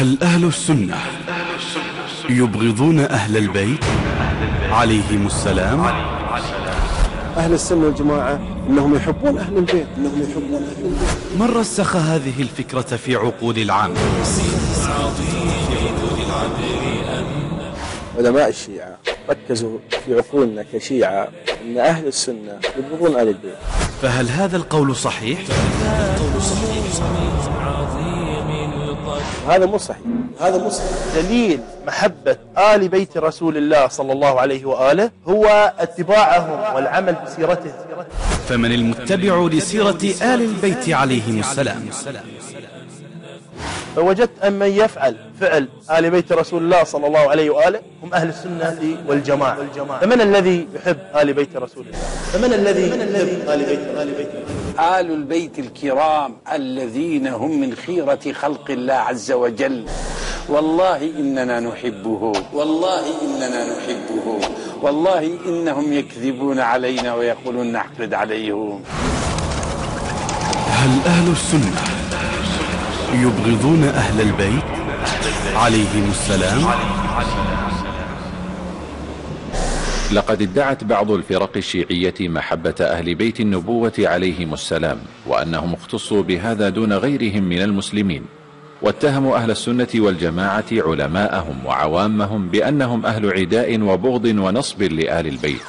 هل أهل السنة يبغضون أهل البيت عليهم السلام؟ أهل السنة والجماعة إنهم يحبون أهل البيت. من رسخ هذه الفكرة في عقول العامة؟ علماء الشيعة ركزوا في عقولنا كشيعة أن أهل السنة يبغضون أهل البيت. فهل هذا القول صحيح؟ هذا مو صحيح. دليل محبة آل بيت رسول الله صلى الله عليه وآله هو اتباعهم والعمل بسيرته. فمن المتبع لسيرة آل البيت عليهم السلام؟ فوجدت أن من يفعل فعل آل بيت رسول الله صلى الله عليه وآله هم أهل السنة والجماعة. فمن الذي يحب آل بيت رسول الله؟ فمن الذي يحب آل بيت آل البيت الكرام الذين هم من خيرة خلق الله عز وجل. والله إننا نحبه، والله إنهم يكذبون علينا ويقولون نحقد عليهم. هل أهل السنة يبغضون أهل البيت عليهم السلام؟ لقد ادعت بعض الفرق الشيعية محبة أهل بيت النبوة عليهم السلام، وأنهم اختصوا بهذا دون غيرهم من المسلمين، واتهموا أهل السنة والجماعة علماءهم وعوامهم بأنهم أهل عداء وبغض ونصب لآل البيت.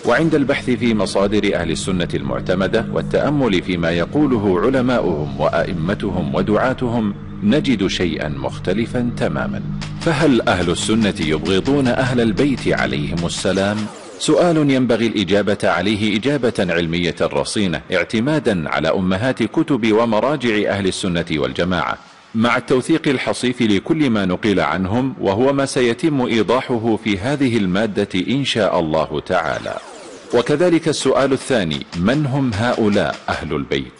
وعند البحث في مصادر أهل السنة المعتمدة والتأمل فيما يقوله علماؤهم وأئمتهم ودعاتهم نجد شيئا مختلفا تماما. فهل أهل السنة يبغضون أهل البيت عليهم السلام؟ سؤال ينبغي الإجابة عليه إجابة علمية رصينة اعتمادا على أمهات كتب ومراجع أهل السنة والجماعة، مع التوثيق الحصيف لكل ما نقل عنهم، وهو ما سيتم إيضاحه في هذه المادة إن شاء الله تعالى. وكذلك السؤال الثاني: من هم هؤلاء أهل البيت؟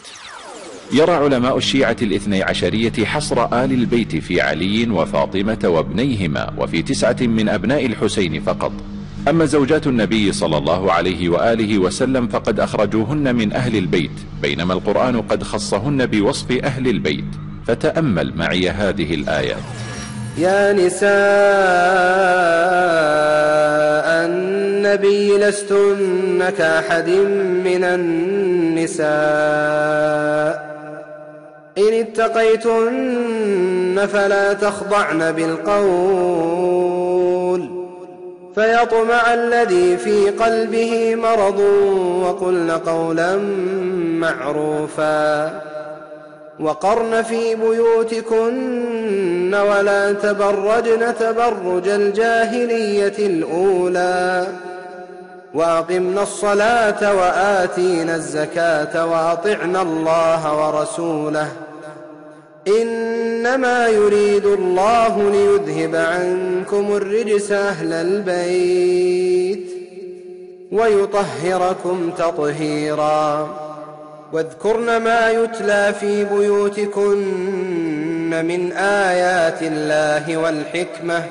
يرى علماء الشيعة الاثني عشرية حصر آل البيت في علي وفاطمة وابنيهما وفي 9 من أبناء الحسين فقط. أما زوجات النبي صلى الله عليه وآله وسلم فقد أخرجوهن من أهل البيت، بينما القرآن قد خصهن بوصف أهل البيت. فتأمل معي هذه الآيات: يا نساء النبي لستن كأحد من النساء إن اتقيتن فلا تخضعن بالقول فيطمع الذي في قلبه مرض وقلن قولا معروفا وقرن في بيوتكن ولا تبرجن تبرج الجاهلية الأولى وأقمنا الصلاة وآتينا الزكاة وأطعنا الله ورسوله إنما يريد الله ليذهب عنكم الرجس أهل البيت ويطهركم تطهيرا واذكرن ما يتلى في بيوتكن من آيات الله والحكمة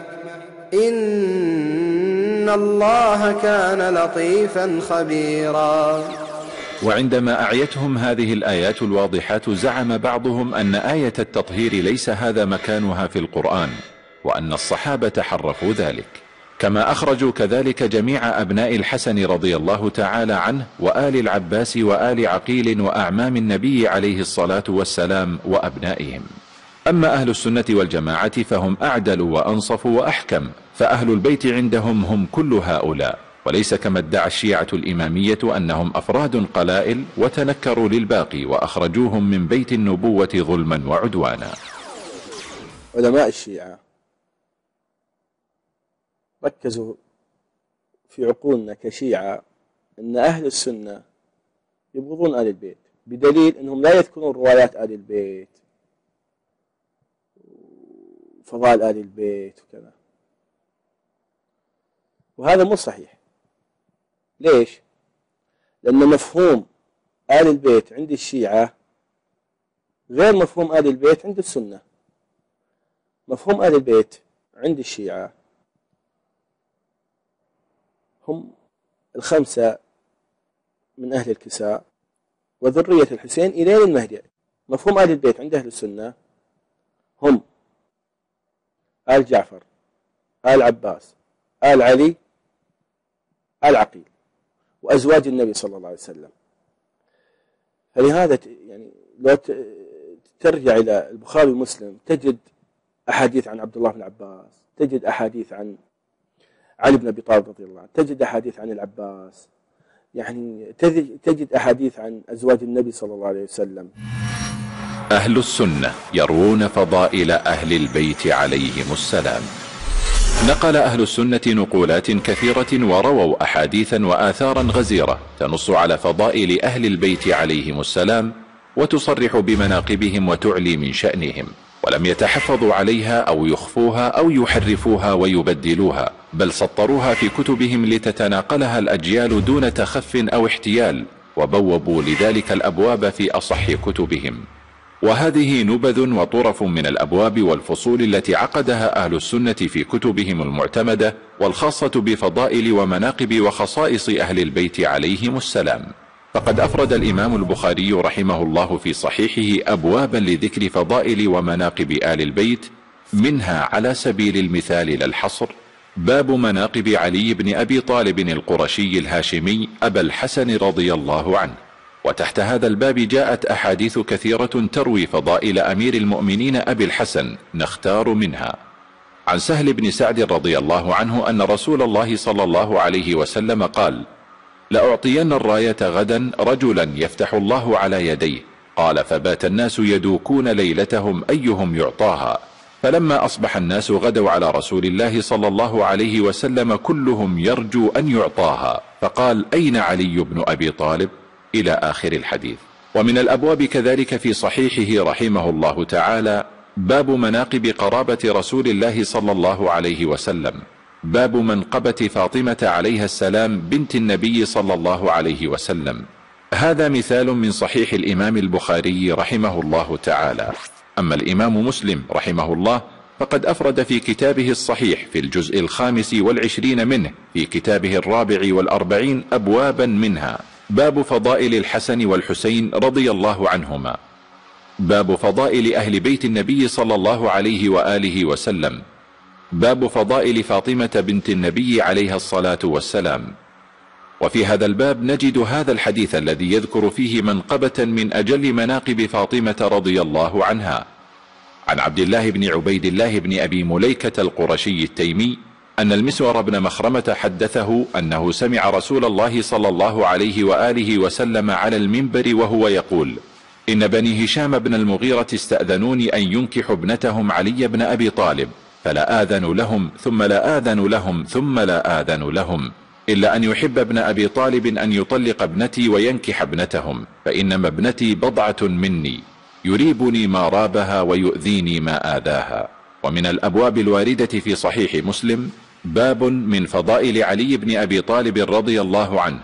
إن الله كان لطيفا خبيرا. وعندما أعيتهم هذه الآيات الواضحات زعم بعضهم أن آية التطهير ليس هذا مكانها في القرآن، وأن الصحابة حرفوا ذلك. كما أخرجوا كذلك جميع أبناء الحسن رضي الله تعالى عنه وآل العباس وآل عقيل وأعمام النبي عليه الصلاة والسلام وأبنائهم. أما أهل السنة والجماعة فهم أعدل وأنصف وأحكم، فأهل البيت عندهم هم كل هؤلاء، وليس كما ادعى الشيعة الإمامية أنهم أفراد قلائل وتنكروا للباقي وأخرجوهم من بيت النبوة ظلما وعدوانا. علماء الشيعة ركزوا في عقولنا كشيعة أن أهل السنة يبغضون آل البيت، بدليل أنهم لا يذكرون روايات آل البيت وفضائل آل البيت وكذا، وهذا مو صحيح. ليش؟ لأن مفهوم آل البيت عند الشيعة غير مفهوم آل البيت عند السنة. مفهوم آل البيت عند الشيعة هم 5 من أهل الكساء وذرية الحسين إلى المهدي. مفهوم آل البيت عند أهل السنة هم آل جعفر، آل عباس، آل علي، آل عقيل، وأزواج النبي صلى الله عليه وسلم. فلهذا يعني لو ترجع إلى البخاري ومسلم تجد أحاديث عن عبد الله بن عباس، تجد أحاديث عن علي بن أبي طالب رضي الله عنه، تجد أحاديث عن العباس، يعني تجد أحاديث عن أزواج النبي صلى الله عليه وسلم. أهل السنة يروون فضائل أهل البيت عليهم السلام. نقل أهل السنة نقولات كثيرة ورووا أحاديثا وآثارا غزيرة تنص على فضائل أهل البيت عليهم السلام وتصرح بمناقبهم وتعلي من شأنهم، ولم يتحفظوا عليها أو يخفوها أو يحرفوها ويبدلوها، بل سطروها في كتبهم لتتناقلها الأجيال دون تخف أو احتيال، وبوبوا لذلك الأبواب في أصح كتبهم. وهذه نبذ وطرف من الأبواب والفصول التي عقدها أهل السنة في كتبهم المعتمدة والخاصة بفضائل ومناقب وخصائص أهل البيت عليهم السلام. فقد أفرد الإمام البخاري رحمه الله في صحيحه أبوابا لذكر فضائل ومناقب آل البيت، منها على سبيل المثال لا الحصر باب مناقب علي بن أبي طالب القرشي الهاشمي أبا الحسن رضي الله عنه. وتحت هذا الباب جاءت أحاديث كثيرة تروي فضائل أمير المؤمنين أبي الحسن، نختار منها: عن سهل بن سعد رضي الله عنه أن رسول الله صلى الله عليه وسلم قال: لأعطين الراية غدا رجلا يفتح الله على يديه. قال: فبات الناس يدوكون ليلتهم أيهم يعطاها، فلما أصبح الناس غدوا على رسول الله صلى الله عليه وسلم كلهم يرجو أن يعطاها، فقال: أين علي بن أبي طالب؟ إلى آخر الحديث. ومن الأبواب كذلك في صحيحه رحمه الله تعالى باب مناقب قرابة رسول الله صلى الله عليه وسلم، باب منقبة فاطمة عليها السلام بنت النبي صلى الله عليه وسلم. هذا مثال من صحيح الإمام البخاري رحمه الله تعالى. أما الإمام مسلم رحمه الله فقد أفرد في كتابه الصحيح في الجزء 25 منه في كتابه 44 أبوابا، منها باب فضائل الحسن والحسين رضي الله عنهما، باب فضائل أهل بيت النبي صلى الله عليه وآله وسلم، باب فضائل فاطمة بنت النبي عليها الصلاة والسلام. وفي هذا الباب نجد هذا الحديث الذي يذكر فيه منقبة من أجل مناقب فاطمة رضي الله عنها، عن عبد الله بن عبيد الله بن أبي مليكة القرشي التيمي أن المسور بن مخرمة حدثه أنه سمع رسول الله صلى الله عليه وآله وسلم على المنبر وهو يقول: إن بني هشام بن المغيرة استأذنوني أن ينكحوا ابنتهم علي بن أبي طالب، فلا آذن لهم ثم لا آذن لهم ثم لا آذن لهم، إلا أن يحب ابن أبي طالب أن يطلق ابنتي وينكح ابنتهم، فإنما ابنتي بضعة مني يريبني ما رابها ويؤذيني ما آذاها. ومن الأبواب الواردة في صحيح مسلم باب من فضائل علي بن أبي طالب رضي الله عنه،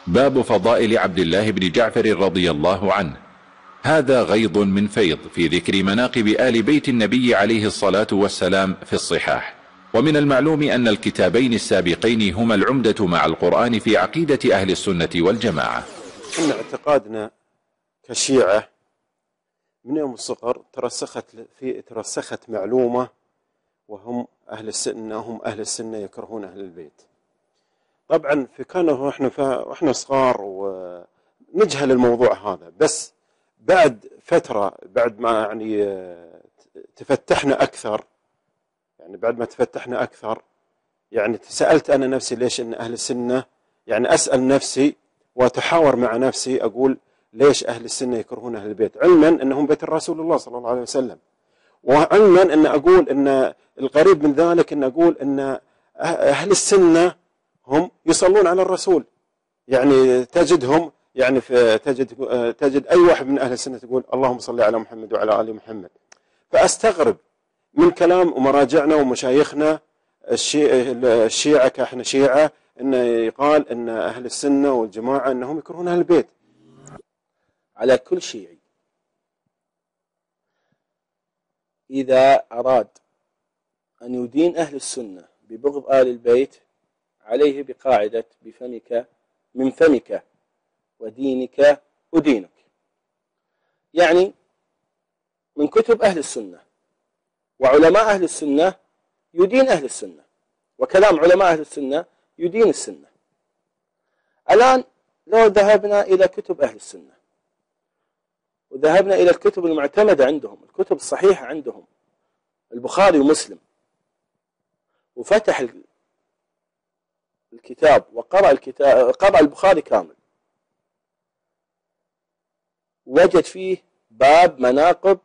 باب فضائل عبد الله بن جعفر رضي الله عنه. هذا غيض من فيض في ذكر مناقب آل بيت النبي عليه الصلاة والسلام في الصحاح. ومن المعلوم أن الكتابين السابقين هما العمدة مع القرآن في عقيدة أهل السنة والجماعة. إن اعتقادنا كشيعة من يوم الصغر ترسخت معلومة، وهم أهل السنة، هم أهل السنة يكرهون أهل البيت. طبعا كانوا احنا صغار ونجهل الموضوع هذا، بس بعد فترة، بعد ما يعني تفتحنا أكثر، يعني بعد ما تفتحنا أكثر، يعني سألت أنا نفسي ليش إن أهل السنة، يعني أسأل نفسي وأتحاور مع نفسي أقول ليش أهل السنة يكرهون أهل البيت، علما أنهم بيت الرسول الله صلى الله عليه وسلم، وعلما أن أقول أن القريب من ذلك أن أقول أن أهل السنة هم يصلون على الرسول. يعني تجدهم، يعني تجد أي واحد من أهل السنة تقول اللهم صل على محمد وعلى آل محمد. فأستغرب من كلام ومراجعنا ومشايخنا الشيعة كاحنا شيعة أن يقال أن أهل السنة والجماعة أنهم يكرهون أهل البيت. على كل شيعي إذا أراد أن يدين أهل السنة ببغض آل البيت عليه بقاعدة بفمك من فمك ودينك أدينك. يعني من كتب أهل السنة وعلماء أهل السنة يدين أهل السنة، وكلام علماء أهل السنة يدين السنة. الآن لو ذهبنا إلى كتب أهل السنة وذهبنا إلى الكتب المعتمدة عندهم، الكتب الصحيحة عندهم، البخاري ومسلم، وفتح الكتاب وقرأ الكتاب، قرأ البخاري كامل، وجد فيه باب مناقب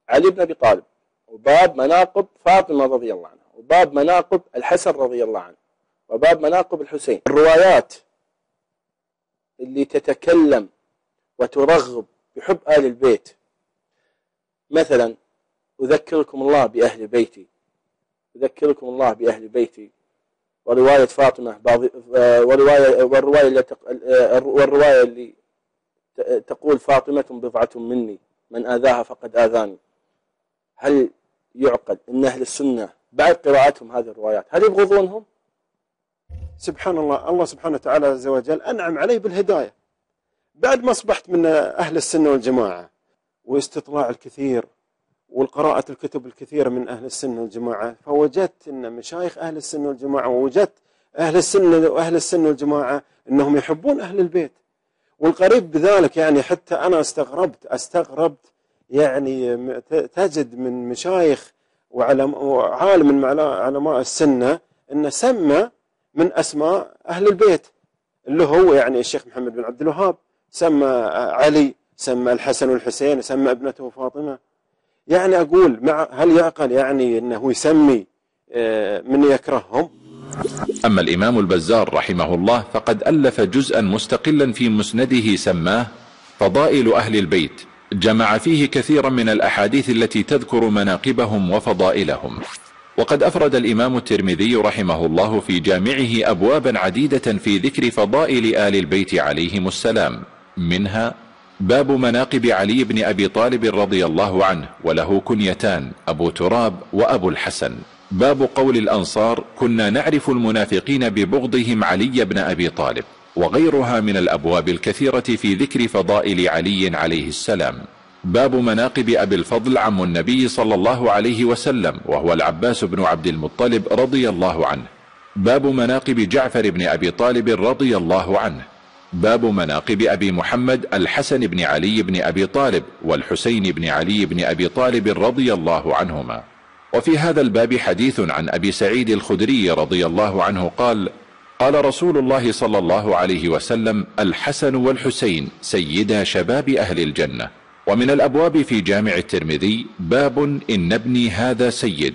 علي بن أبي طالب، وباب مناقب فاطمة رضي الله عنها، وباب مناقب الحسن رضي الله عنه، وباب مناقب الحسين. الروايات اللي تتكلم وترغب بحب آل البيت، مثلا أذكركم الله بأهل بيتي، أذكركم الله بأهل بيتي، ورواية فاطمة، والرواية اللي تقول فاطمة بضعة مني من آذاها فقد آذاني. هل يعقل أن أهل السنة بعد قراءتهم هذه الروايات هل يبغضونهم؟ سبحان الله، الله سبحانه وتعالى عز وجل أنعم علي بالهداية بعد ما أصبحت من أهل السنة والجماعة، واستطلاع الكثير والقراءة الكتب الكثيرة من أهل السنة والجماعة، فوجدت أن مشايخ أهل السنة والجماعة، ووجدت أهل السنة والجماعة أنهم يحبون أهل البيت. والقريب بذلك يعني حتى أنا استغربت يعني تجد من مشايخ وعالم من علماء السنة أن سمى من أسماء أهل البيت، اللي هو يعني الشيخ محمد بن عبد الوهاب سمى علي، سمى الحسن والحسين، سمى ابنته فاطمة. يعني أقول هل يعقل يعني أنه يسمي من يكرههم؟ أما الإمام البزار رحمه الله فقد ألف جزءا مستقلا في مسنده سماه فضائل أهل البيت، جمع فيه كثيرا من الأحاديث التي تذكر مناقبهم وفضائلهم. وقد أفرد الإمام الترمذي رحمه الله في جامعه أبوابا عديدة في ذكر فضائل آل البيت عليهم السلام، منها باب مناقب علي بن أبي طالب رضي الله عنه، وله كنيتان أبو تراب وأبو الحسن. باب قول الأنصار كنا نعرف المنافقين ببغضهم علي بن أبي طالب، وغيرها من الأبواب الكثيرة في ذكر فضائل علي عليه السلام. باب مناقب أبي الفضل عم النبي صلى الله عليه وسلم، وهو العباس بن عبد المطلب رضي الله عنه. باب مناقب جعفر بن أبي طالب رضي الله عنه. باب مناقب أبي محمد الحسن بن علي بن أبي طالب والحسين بن علي بن أبي طالب رضي الله عنهما. وفي هذا الباب حديث عن أبي سعيد الخدري رضي الله عنه قال: قال رسول الله صلى الله عليه وسلم: الحسن والحسين سيدا شباب أهل الجنة. ومن الأبواب في جامع الترمذي باب إن ابني هذا سيد،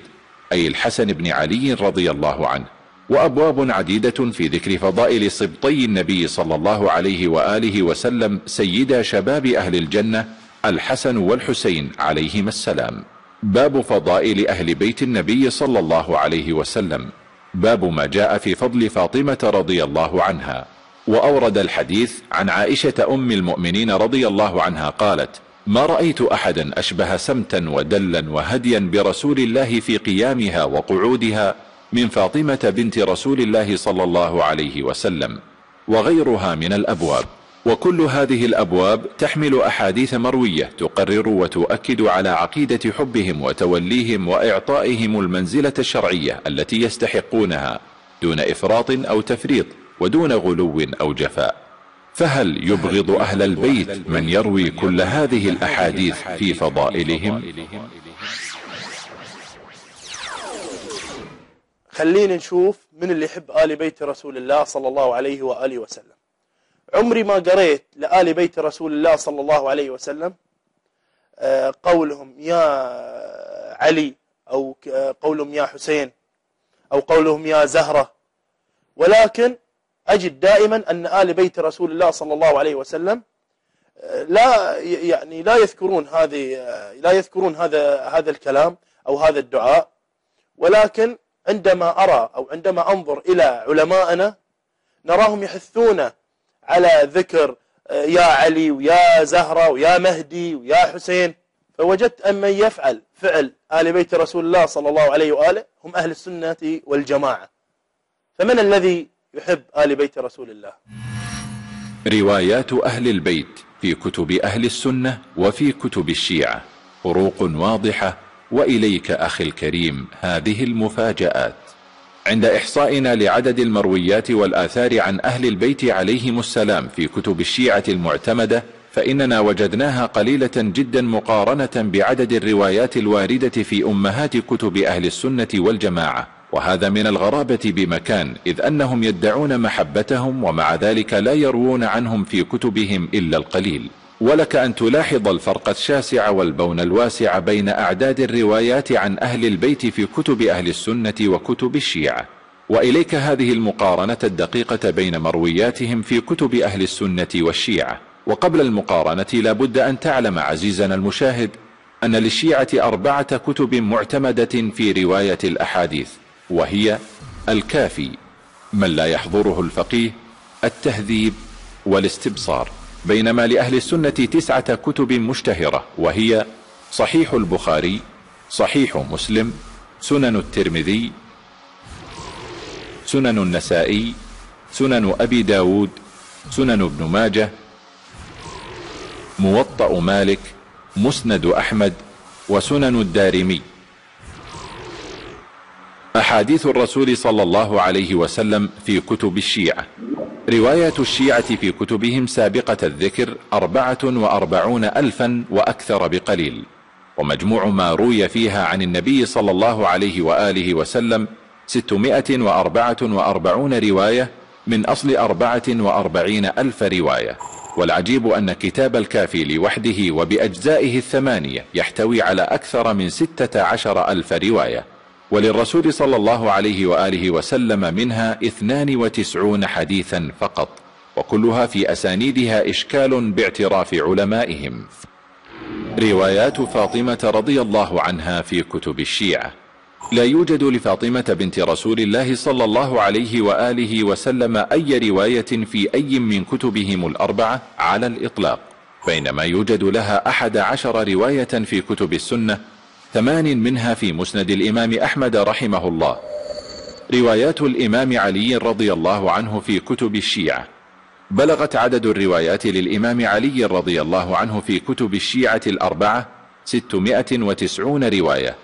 أي الحسن بن علي رضي الله عنه. وأبواب عديدة في ذكر فضائل سبطي النبي صلى الله عليه وآله وسلم سيدا شباب أهل الجنة الحسن والحسين عليهما السلام. باب فضائل أهل بيت النبي صلى الله عليه وسلم. باب ما جاء في فضل فاطمة رضي الله عنها. وأورد الحديث عن عائشة أم المؤمنين رضي الله عنها قالت: ما رأيت أحدا أشبه سمتا ودلا وهديا برسول الله في قيامها وقعودها من فاطمة بنت رسول الله صلى الله عليه وسلم، وغيرها من الأبواب. وكل هذه الأبواب تحمل أحاديث مروية تقرر وتؤكد على عقيدة حبهم وتوليهم وإعطائهم المنزلة الشرعية التي يستحقونها، دون إفراط أو تفريط، ودون غلو أو جفاء. فهل يبغض أهل البيت من يروي كل هذه الأحاديث في فضائلهم؟ خلينا نشوف من اللي يحب آل بيت رسول الله صلى الله عليه وآله وسلم. عمري ما قريت لآل بيت رسول الله صلى الله عليه وسلم قولهم يا علي، أو قولهم يا حسين، أو قولهم يا زهرة، ولكن أجد دائما أن آل بيت رسول الله صلى الله عليه وسلم لا يذكرون هذا الكلام أو هذا الدعاء. ولكن عندما أرى أو عندما أنظر إلى علماءنا نراهم يحثون على ذكر يا علي ويا زهرة ويا مهدي ويا حسين. فوجدت أن من يفعل فعل آل بيت رسول الله صلى الله عليه وآله هم أهل السنة والجماعة. فمن الذي يحب آل بيت رسول الله؟ روايات أهل البيت في كتب أهل السنة وفي كتب الشيعة فروق واضحة وإليك أخي الكريم هذه المفاجآت. عند إحصائنا لعدد المرويات والآثار عن أهل البيت عليهم السلام في كتب الشيعة المعتمدة، فإننا وجدناها قليلة جدا مقارنة بعدد الروايات الواردة في أمهات كتب أهل السنة والجماعة، وهذا من الغرابة بمكان، إذ أنهم يدعون محبتهم ومع ذلك لا يروون عنهم في كتبهم إلا القليل. ولك أن تلاحظ الفرق الشاسع والبون الواسع بين أعداد الروايات عن أهل البيت في كتب أهل السنة وكتب الشيعة. وإليك هذه المقارنة الدقيقة بين مروياتهم في كتب أهل السنة والشيعة. وقبل المقارنة لا بد أن تعلم عزيزنا المشاهد أن للشيعة 4 كتب معتمدة في رواية الأحاديث، وهي الكافي، من لا يحضره الفقيه، التهذيب، والاستبصار. بينما لأهل السنة 9 كتب مشتهرة، وهي صحيح البخاري، صحيح مسلم، سنن الترمذي، سنن النسائي، سنن أبي داود، سنن ابن ماجه، موطأ مالك، مسند أحمد، وسنن الدارمي. أحاديث الرسول صلى الله عليه وسلم في كتب الشيعة. رواية الشيعة في كتبهم سابقة الذكر 44,000 وأكثر بقليل، ومجموع ما روي فيها عن النبي صلى الله عليه وآله وسلم 644 رواية من أصل 44,000 رواية. والعجيب أن كتاب الكافي لوحده وبأجزائه 8 يحتوي على أكثر من 16,000 رواية، وللرسول صلى الله عليه وآله وسلم منها 92 حديثا فقط، وكلها في أسانيدها إشكال باعتراف علمائهم. روايات فاطمة رضي الله عنها في كتب الشيعة. لا يوجد لفاطمة بنت رسول الله صلى الله عليه وآله وسلم أي رواية في أي من كتبهم 4 على الإطلاق، بينما يوجد لها 11 رواية في كتب السنة، 8 منها في مسند الإمام أحمد رحمه الله. روايات الإمام علي رضي الله عنه في كتب الشيعة. بلغت عدد الروايات للإمام علي رضي الله عنه في كتب الشيعة 4 690 رواية،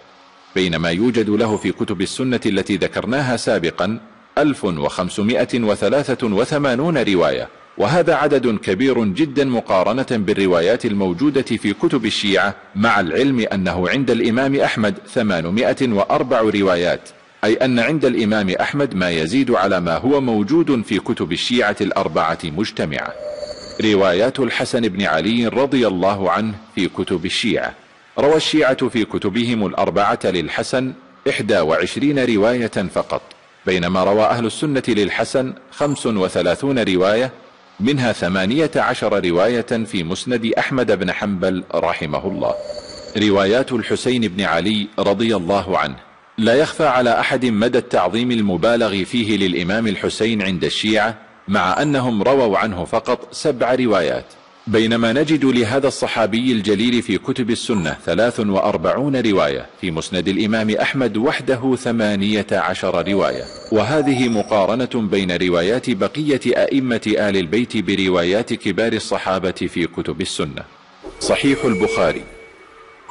بينما يوجد له في كتب السنة التي ذكرناها سابقا 1583 رواية، وهذا عدد كبير جدا مقارنة بالروايات الموجودة في كتب الشيعة، مع العلم أنه عند الإمام أحمد 804 روايات، أي أن عند الإمام أحمد ما يزيد على ما هو موجود في كتب الشيعة 4 مجتمعة. روايات الحسن بن علي رضي الله عنه في كتب الشيعة. روى الشيعة في كتبهم 4 للحسن 21 رواية فقط، بينما روى أهل السنة للحسن 35 رواية، منها 18 رواية في مسند أحمد بن حنبل رحمه الله. روايات الحسين بن علي رضي الله عنه. لا يخفى على أحد مدى التعظيم المبالغ فيه للإمام الحسين عند الشيعة، مع أنهم رووا عنه فقط 7 روايات، بينما نجد لهذا الصحابي الجليل في كتب السنة 43 رواية، في مسند الإمام أحمد وحده 18 رواية. وهذه مقارنة بين روايات بقية أئمة آل البيت بروايات كبار الصحابة في كتب السنة. صحيح البخاري.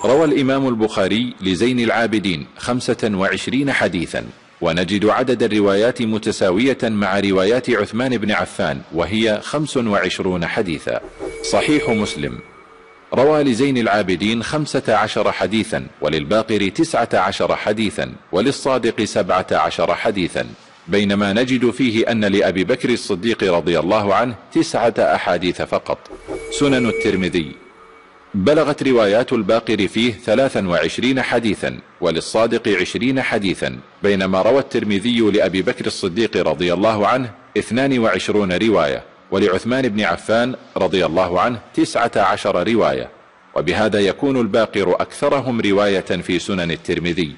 روى الإمام البخاري لزين العابدين 25 حديثا، ونجد عدد الروايات متساوية مع روايات عثمان بن عفان، وهي 25 حديثا. صحيح مسلم. روى لزين العابدين 15 حديثا، وللباقر 19 حديثا، وللصادق 17 حديثا، بينما نجد فيه أن لأبي بكر الصديق رضي الله عنه 9 أحاديث فقط. سنن الترمذي. بلغت روايات الباقر فيه 23 حديثا، وللصادق 20 حديثا، بينما روى الترمذي لأبي بكر الصديق رضي الله عنه 22 رواية، ولعثمان بن عفان رضي الله عنه 19 رواية، وبهذا يكون الباقر أكثرهم رواية في سنن الترمذي.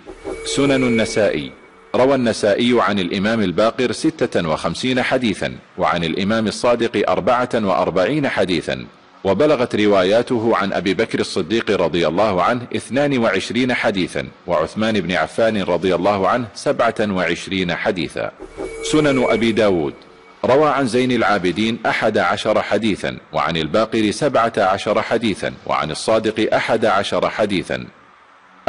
سنن النسائي. روى النسائي عن الإمام الباقر 56 حديثا، وعن الإمام الصادق 44 حديثا، وبلغت رواياته عن أبي بكر الصديق رضي الله عنه 22 حديثا، وعثمان بن عفان رضي الله عنه 27 حديثا. سنن أبي داود. روى عن زين العابدين 11 حديثا، وعن الباقر 17 حديثا، وعن الصادق 11 حديثا.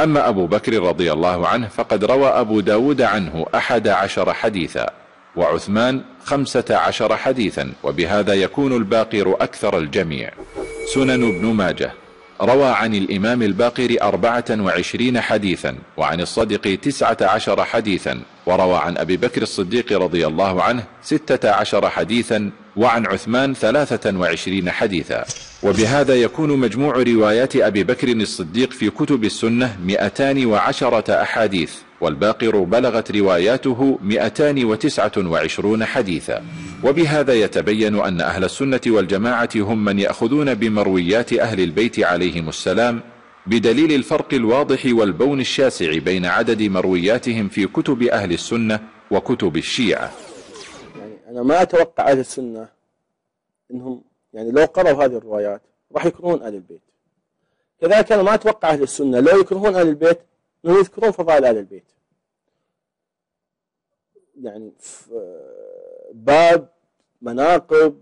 أما أبو بكر رضي الله عنه فقد روى أبو داود عنه 11 حديثا، وعثمان 15 حديثا، وبهذا يكون الباقر أكثر الجميع. سنن ابن ماجه روى عن الإمام الباقر 24 حديثا، وعن الصدق 19 حديثا، وروى عن أبي بكر الصديق رضي الله عنه 16 حديثا، وعن عثمان 23 حديثا، وبهذا يكون مجموع روايات أبي بكر الصديق في كتب السنة 210 أحاديث، والباقر بلغت رواياته 229 حديثا. وبهذا يتبين أن أهل السنة والجماعة هم من يأخذون بمرويات أهل البيت عليهم السلام، بدليل الفرق الواضح والبون الشاسع بين عدد مروياتهم في كتب أهل السنة وكتب الشيعة. يعني أنا ما أتوقع أهل السنة إنهم يعني لو قرأوا هذه الروايات راح يكرهون أهل البيت. كذلك أنا ما أتوقع أهل السنة لو يكرهون أهل البيت إنهم يذكرون فضائل أهل البيت. يعني في باب مناقب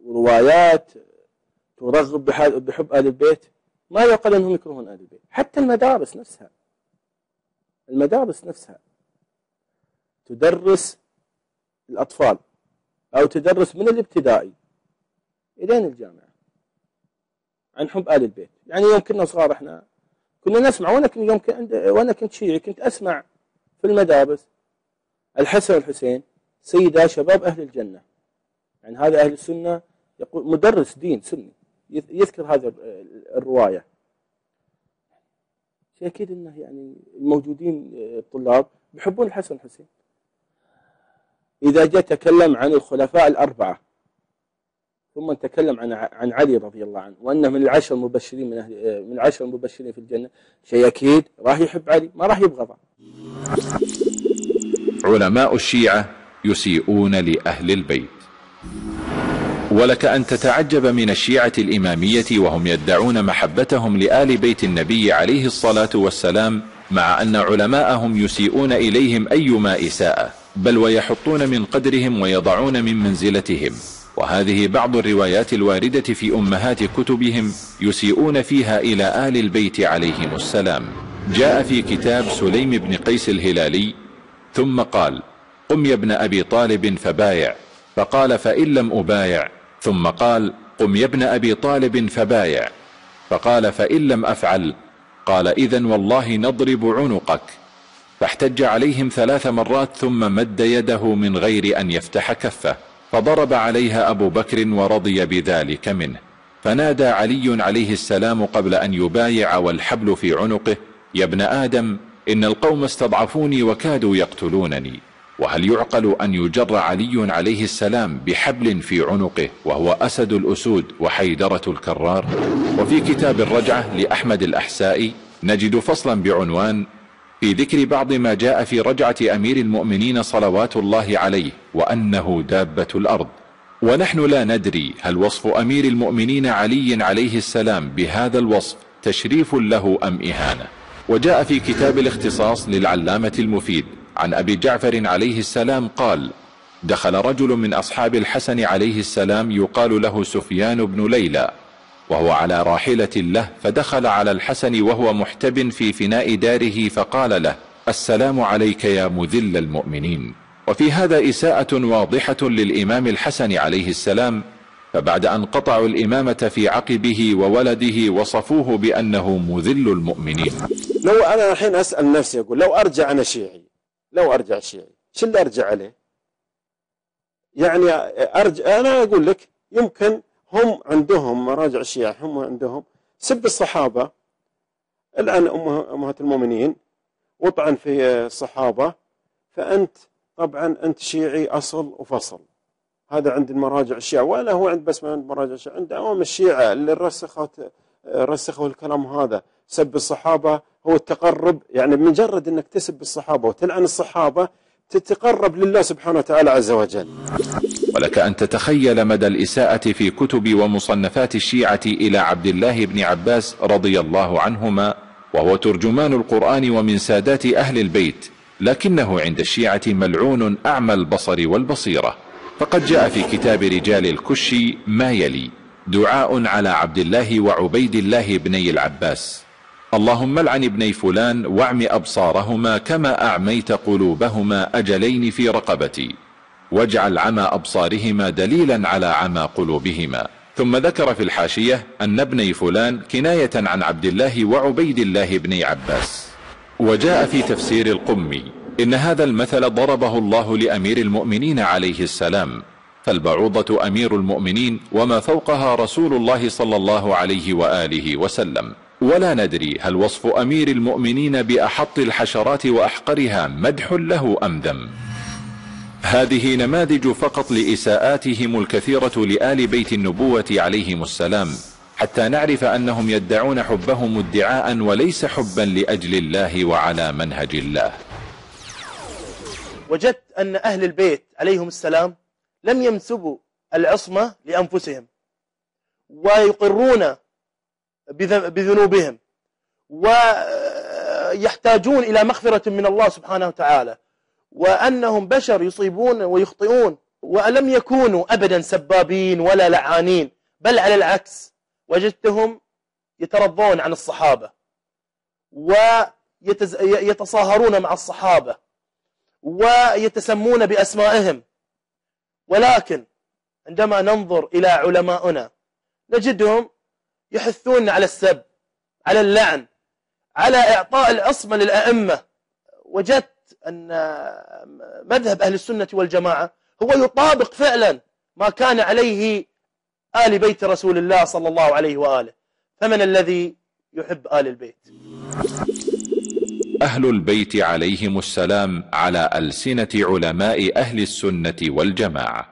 وروايات ترغب بحب أهل البيت ما يقل أنهم يكرهون أهل البيت. حتى المدارس نفسها تدرس الأطفال أو تدرس من الابتدائي إلين الجامعة عن حب آل البيت. يعني يوم كنا صغار احنا كنا نسمع، وانا كنت شيعي كنت أسمع في المدارس الحسن والحسين سيدا شباب أهل الجنة. يعني هذا أهل السنة يقول مدرس دين سني يذكر هذا الرواية. شيء أكيد أنه يعني الموجودين الطلاب بيحبون الحسن والحسين. إذا جاء تكلم عن الخلفاء الأربعة ثم تكلم عن علي رضي الله عنه وأنه من العشر المبشرين من العشر المبشرين في الجنة، شيء أكيد راح يحب علي ما راح يبغضه. علماء الشيعة يسيئون لأهل البيت. ولك أن تتعجب من الشيعة الإمامية وهم يدعون محبتهم لآل بيت النبي عليه الصلاة والسلام، مع أن علماءهم يسيئون إليهم أيما إساءة، بل ويحطون من قدرهم ويضعون من منزلتهم. وهذه بعض الروايات الواردة في أمهات كتبهم يسيئون فيها إلى آل البيت عليهم السلام. جاء في كتاب سليم بن قيس الهلالي: ثم قال: قم يا ابن أبي طالب فبايع، فقال: فإن لم أبايع. ثم قال: قم يا ابن أبي طالب فبايع، فقال: فإن لم أفعل. قال: إذن والله نضرب عنقك. فاحتج عليهم 3 مرات ثم مد يده من غير أن يفتح كفه، فضرب عليها أبو بكر ورضي بذلك منه. فنادى علي عليه السلام قبل أن يبايع والحبل في عنقه: يا ابن آدم، إن القوم استضعفوني وكادوا يقتلونني. وهل يعقل أن يجر علي عليه السلام بحبل في عنقه وهو أسد الأسود وحيدرة الكرار؟ وفي كتاب الرجعة لأحمد الأحسائي نجد فصلا بعنوان: في ذكر بعض ما جاء في رجعة أمير المؤمنين صلوات الله عليه وأنه دابة الأرض. ونحن لا ندري هل وصف أمير المؤمنين علي عليه السلام بهذا الوصف تشريف له أم إهانة. وجاء في كتاب الاختصاص للعلامة المفيد عن أبي جعفر عليه السلام قال: دخل رجل من أصحاب الحسن عليه السلام يقال له سفيان بن ليلى، وهو على راحلة له، فدخل على الحسن وهو محتب في فناء داره فقال له: السلام عليك يا مذل المؤمنين. وفي هذا إساءة واضحة للإمام الحسن عليه السلام، فبعد أن قطعوا الإمامة في عقبه وولده وصفوه بأنه مذل المؤمنين. لو أنا الحين أسأل نفسي أقول لو أرجع أنا شيعي، لو أرجع شيعي شو اللي أرجع عليه؟ يعني أرجع أنا أقول لك يمكن هم عندهم مراجع الشيعة، هم عندهم سب الصحابة، الآن أمهات المؤمنين وطعن في الصحابة، فأنت طبعا أنت شيعي أصل وفصل. هذا عند المراجع الشيعة، ولا هو عند بس ما عند مراجع الشيعة، عند عوام الشيعة اللي رسخوا الكلام هذا. سب الصحابة هو التقرب، يعني بمجرد أنك تسب الصحابة وتلعن الصحابة تتقرب لله سبحانه وتعالى عز وجل. ولك أن تتخيل مدى الإساءة في كتب ومصنفات الشيعة إلى عبد الله بن عباس رضي الله عنهما، وهو ترجمان القرآن ومن سادات أهل البيت، لكنه عند الشيعة ملعون أعمى البصر والبصيرة. فقد جاء في كتاب رجال الكشي ما يلي: دعاء على عبد الله وعبيد الله بني العباس. اللهم العن ابني فلان واعم أبصارهما كما أعميت قلوبهما أجلين في رقبتي، واجعل عمى أبصارهما دليلا على عمى قلوبهما. ثم ذكر في الحاشية أن ابني فلان كناية عن عبد الله وعبيد الله بن عباس. وجاء في تفسير القمي إن هذا المثل ضربه الله لأمير المؤمنين عليه السلام، فالبعوضة أمير المؤمنين وما فوقها رسول الله صلى الله عليه وآله وسلم، ولا ندري هل وصف أمير المؤمنين بأحط الحشرات وأحقرها مدح له أم ذم. هذه نماذج فقط لإساءاتهم الكثيرة لآل بيت النبوة عليهم السلام، حتى نعرف أنهم يدعون حبهم ادعاء وليس حبا لأجل الله وعلى منهج الله. وجدت أن أهل البيت عليهم السلام لم ينسبوا العصمة لأنفسهم، ويقرون بذنوبهم، ويحتاجون إلى مغفرة من الله سبحانه وتعالى، وأنهم بشر يصيبون ويخطئون، ولم يكونوا أبدا سبابين ولا لعانين، بل على العكس وجدتهم يترضون عن الصحابة ويتصاهرون مع الصحابة ويتسمون بأسمائهم. ولكن عندما ننظر إلى علماؤنا نجدهم يحثون على السب، على اللعن، على إعطاء العصمة للأئمة. وجدت أن مذهب أهل السنة والجماعة هو يطابق فعلا ما كان عليه آل بيت رسول الله صلى الله عليه وآله. فمن الذي يحب آل البيت؟ أهل البيت عليهم السلام على ألسنة علماء أهل السنة والجماعة.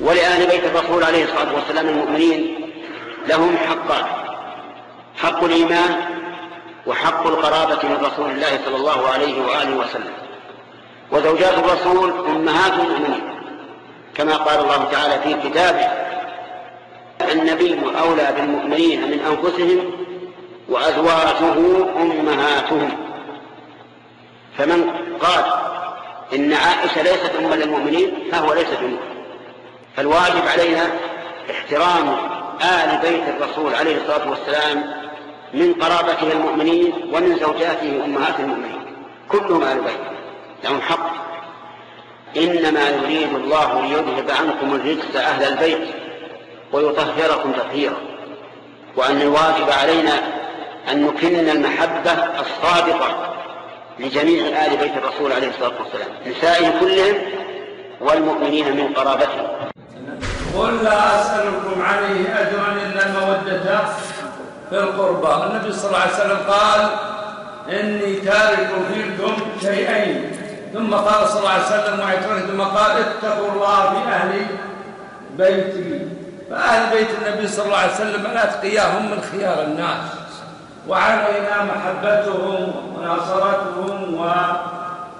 ولأهل بيت الرسول عليه الصلاة والسلام المؤمنين لهم حقان: حق الإيمان وحق القرابة من رسول الله صلى الله عليه وآله وسلم. وزوجات الرسول أمهات المؤمنين، كما قال الله تعالى في كتابه: النبي أولى بالمؤمنين من أنفسهم وأزواجه أمهاتهم. فمن قال إن عائشة ليست أما للمؤمنين فهو ليس بمؤمن. فالواجب علينا احترام آل بيت الرسول عليه الصلاة والسلام من قرابته المؤمنين ومن زوجاته أمهات المؤمنين، كلهم آل بيت لهم حق. إنما يريد الله ليذهب عنكم الرجس أهل البيت ويطهركم تطهيرا. وأن الواجب علينا أن نكن المحبة الصادقة لجميع آل بيت الرسول عليه الصلاة والسلام، نسائهم كلهم والمؤمنين من قرابتهم. قل لا أسألكم عليه أجرا إلا المودة في القربى. النبي صلى الله عليه وسلم قال: إني تارك فيكم شيئين، ثم قال صلى الله عليه وسلم وعترته، ثم قال: اتقوا الله في أهل بيتي. فأهل بيت النبي صلى الله عليه وسلم الأتقياء هم من خيار الناس، وعلينا محبتهم وناصرتهم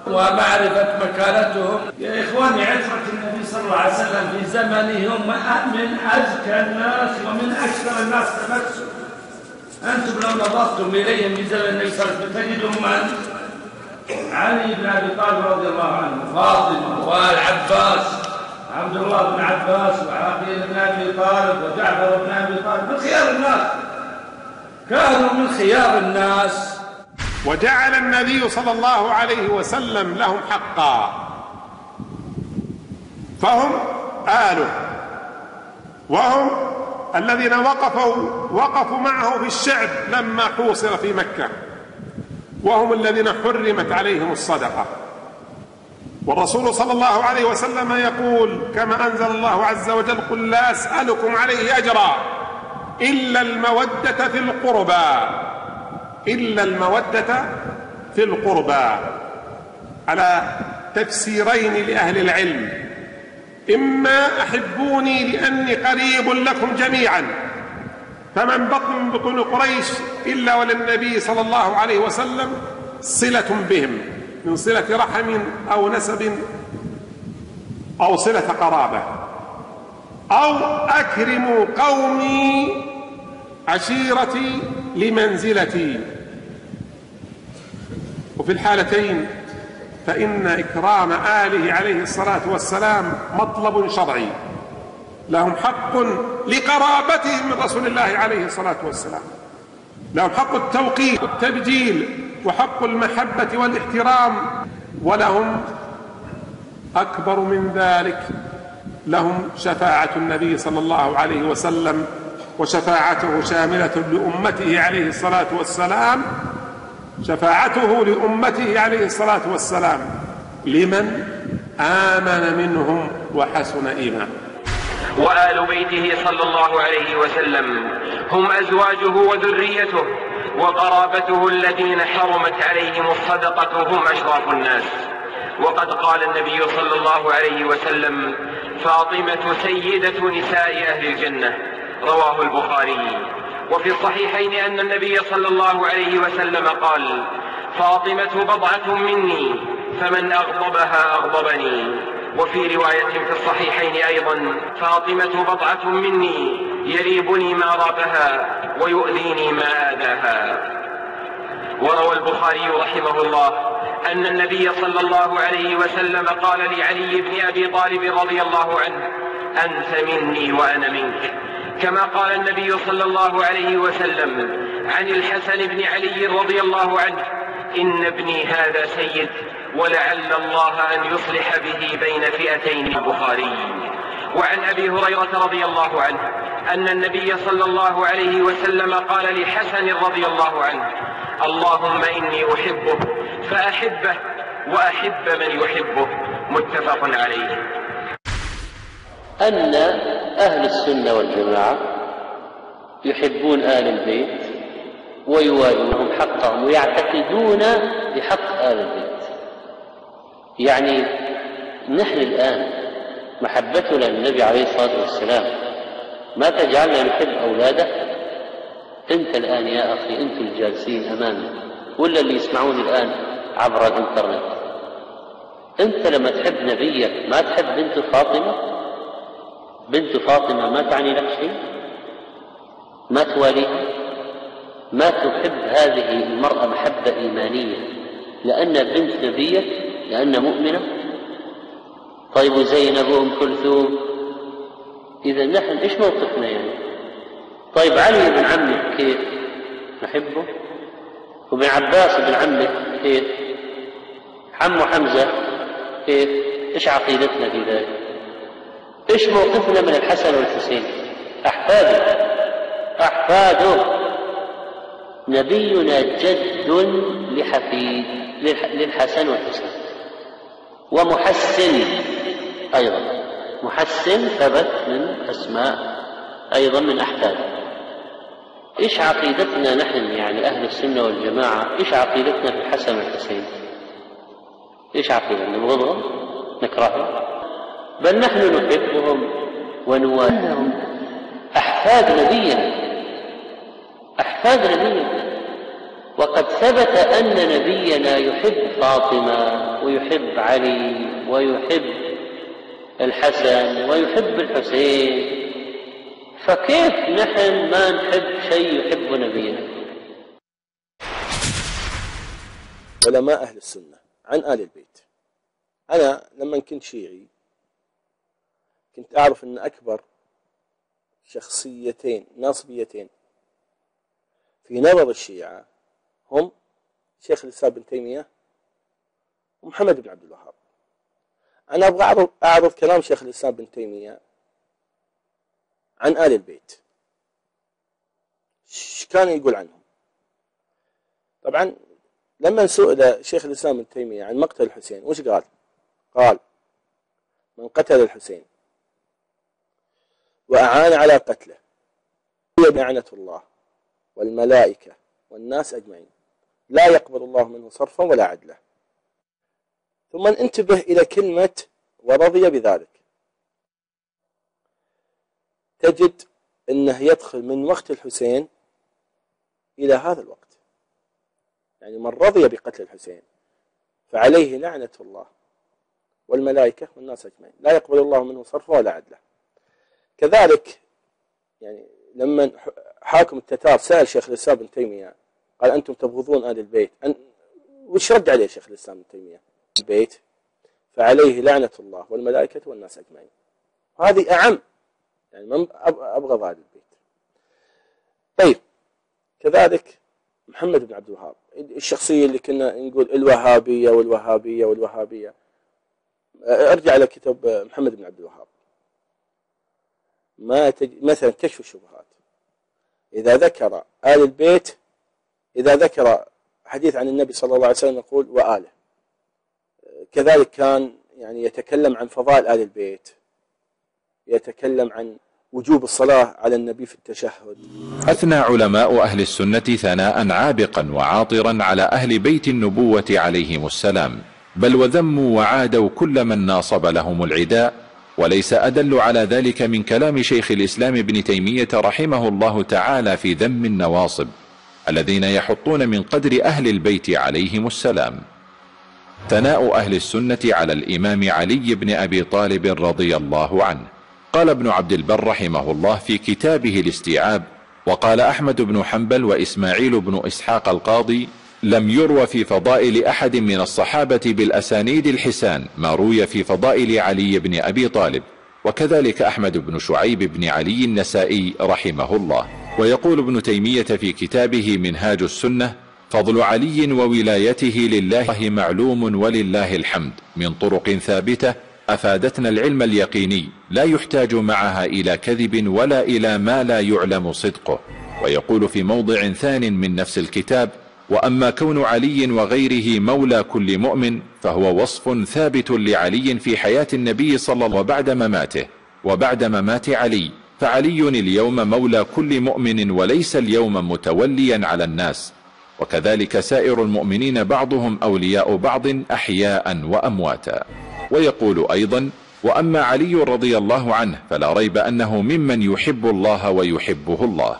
ومعرفة مكانتهم. يا إخواني، عترة النبي صلى الله عليه وسلم في زمنه هم من أزكى الناس ومن أكثر الناس تمسك. أنتم لو نظرتم إليهم في زمن النبي صلى الله عليه وسلم تجدهم من علي بن أبي طالب رضي الله عنه، فاطمة والعباس، عبد الله بن عباس وعقيل بن أبي طالب وجعفر بن أبي طالب، من خيار الناس، كانوا من خيار الناس. وجعل النبي صلى الله عليه وسلم لهم حقا، فهم آله، وهم الذين وقفوا معه في الشعب لما حوصر في مكة، وهم الذين حرمت عليهم الصدقة. والرسول صلى الله عليه وسلم يقول كما أنزل الله عز وجل: قل لا أسألكم عليه أجرا إلا المودة في القربى، إلا المودة في القربى، على تفسيرين لأهل العلم: إما أحبوني لأني قريب لكم جميعا، فمن بطن من بطون قريش إلا وللنبي صلى الله عليه وسلم صلة بهم من صلة رحم أو نسب أو صلة قرابة، أو أكرموا قومي عشيرتي لمنزلتي. وفي الحالتين فإن إكرام آله عليه الصلاة والسلام مطلب شرعي، لهم حق لقرابتهم من رسول الله عليه الصلاة والسلام. لهم حق التوقير والتبجيل وحق المحبة والاحترام، ولهم أكبر من ذلك، لهم شفاعة النبي صلى الله عليه وسلم، وشفاعته شاملة لأمته عليه الصلاة والسلام، شفاعته لأمته عليه الصلاة والسلام لمن آمن منهم وحسن إيمانه. وآل بيته صلى الله عليه وسلم هم أزواجه وذريته وقرابته الذين حرمت عليهم الصدقة، هم أشراف الناس. وقد قال النبي صلى الله عليه وسلم: فاطمة سيدة نساء أهل الجنة، رواه البخاري. وفي الصحيحين أن النبي صلى الله عليه وسلم قال: فاطمة بضعة مني، فمن أغضبها أغضبني. وفي رواية في الصحيحين أيضا: فاطمة بضعة مني، يريبني ما رابها ويؤذيني ما آذاها. وروى البخاري رحمه الله أن النبي صلى الله عليه وسلم قال لعلي بن أبي طالب رضي الله عنه: أنت مني وأنا منك. كما قال النبي صلى الله عليه وسلم عن الحسن بن علي رضي الله عنه: إن ابني هذا سيد، ولعل الله أن يصلح به بين فئتين. البخاري. وعن أبي هريرة رضي الله عنه أن النبي صلى الله عليه وسلم قال لحسن رضي الله عنه: اللهم إني أحبه فأحبه وأحب من يحبه. متفق عليه. أن أهل السنة والجماعة يحبون آل البيت ويوالونهم حقهم ويعتقدون بحق آل البيت. يعني نحن الآن محبتنا للنبي عليه الصلاة والسلام ما تجعلنا نحب أولاده. أنت الآن يا أخي، أنتم الجالسين أمامي ولا اللي يسمعون الآن عبر الإنترنت، أنت لما تحب نبيك ما تحب بنت فاطمة؟ بنت فاطمة ما تعني لك شيء؟ ما تواليها؟ ما تحب هذه المرأة محبة إيمانية لأن بنت نبيك، لأن مؤمنة؟ طيب وزينب وأم كلثوم؟ إذا نحن إيش موقفنا يعني؟ طيب علي بن عمك كيف نحبه؟ وابن عباس بن عمك كيف؟ عمه حمزة كيف؟ إيش عقيدتنا في ذلك؟ إيش موقفنا من الحسن والحسين؟ أحفاده. نبينا جد لحفيد للحسن والحسين، ومحسن أيضا، محسن ثبت من أسماء أيضا من أحفاده. إيش عقيدتنا نحن يعني أهل السنة والجماعة؟ إيش عقيدتنا في الحسن والحسين؟ إيش عقيدتنا؟ نبغضهم؟ نكرههم؟ بل نحن نحبهم ونواليهم. أحفاد نبينا، أحفاد نبينا. وقد ثبت أن نبينا يحب فاطمة ويحب علي ويحب الحسن ويحب الحسين، فكيف نحن ما نحب شيء يحب نبينا؟ علماء أهل السنة عن آل البيت. أنا لما كنت شيعي كنت أعرف أن أكبر شخصيتين ناصبيتين في نظر الشيعة هم شيخ الإسلام ابن تيمية ومحمد بن عبد الوهاب. أنا أبغى أعرض كلام شيخ الإسلام ابن تيمية عن آل البيت، إيش كان يقول عنهم. طبعا لما سئل شيخ الإسلام ابن تيمية عن مقتل الحسين وش قال؟ قال: من قتل الحسين وأعان على قتله هي لعنة الله والملائكة والناس أجمعين، لا يقبل الله منه صرفا ولا عدلا. ثم انتبه إلى كلمة ورضي بذلك، تجد أنه يدخل من وقت الحسين إلى هذا الوقت. يعني من رضي بقتل الحسين فعليه لعنة الله والملائكة والناس أجمعين، لا يقبل الله منه صرفا ولا عدلا. كذلك يعني لما حاكم التتار سأل شيخ الإسلام ابن تيمية قال: أنتم تبغضون آل البيت، وش رد عليه شيخ الإسلام ابن تيمية؟ البيت فعليه لعنة الله والملائكة والناس أجمعين. هذه أعم، يعني من أبغض آل البيت. طيب كذلك محمد بن عبد الوهاب، الشخصية اللي كنا نقول الوهابية والوهابية والوهابية. ارجع إلى كتاب محمد بن عبد الوهاب، مثلا كشف الشبهات، إذا ذكر آل البيت، إذا ذكر حديث عن النبي صلى الله عليه وسلم يقول وآله. كذلك كان يعني يتكلم عن فضائل آل البيت، يتكلم عن وجوب الصلاة على النبي في التشهد. أثنى علماء أهل السنة ثناء عابقا وعاطرا على أهل بيت النبوة عليهم السلام، بل وذموا وعادوا كل من ناصب لهم العداء، وليس أدل على ذلك من كلام شيخ الإسلام ابن تيمية رحمه الله تعالى في ذم النواصب الذين يحطون من قدر أهل البيت عليهم السلام. ثناء أهل السنة على الإمام علي بن أبي طالب رضي الله عنه. قال ابن عبد البر رحمه الله في كتابه الاستيعاب: وقال أحمد بن حنبل وإسماعيل بن إسحاق القاضي: لم يروى في فضائل أحد من الصحابة بالأسانيد الحسان ما روي في فضائل علي بن أبي طالب. وكذلك أحمد بن شعيب بن علي النسائي رحمه الله. ويقول ابن تيمية في كتابه منهاج السنة: فضل علي وولايته لله معلوم ولله الحمد من طرق ثابتة أفادتنا العلم اليقيني لا يحتاج معها إلى كذب ولا إلى ما لا يعلم صدقه. ويقول في موضع ثان من نفس الكتاب: وأما كون علي وغيره مولى كل مؤمن فهو وصف ثابت لعلي في حياة النبي صلى الله عليه وسلم وبعد مماته. وبعد ممات علي فعلي اليوم مولى كل مؤمن وليس اليوم متوليا على الناس، وكذلك سائر المؤمنين بعضهم أولياء بعض أحياء وأمواتا. ويقول أيضا: وأما علي رضي الله عنه فلا ريب أنه ممن يحب الله ويحبه الله.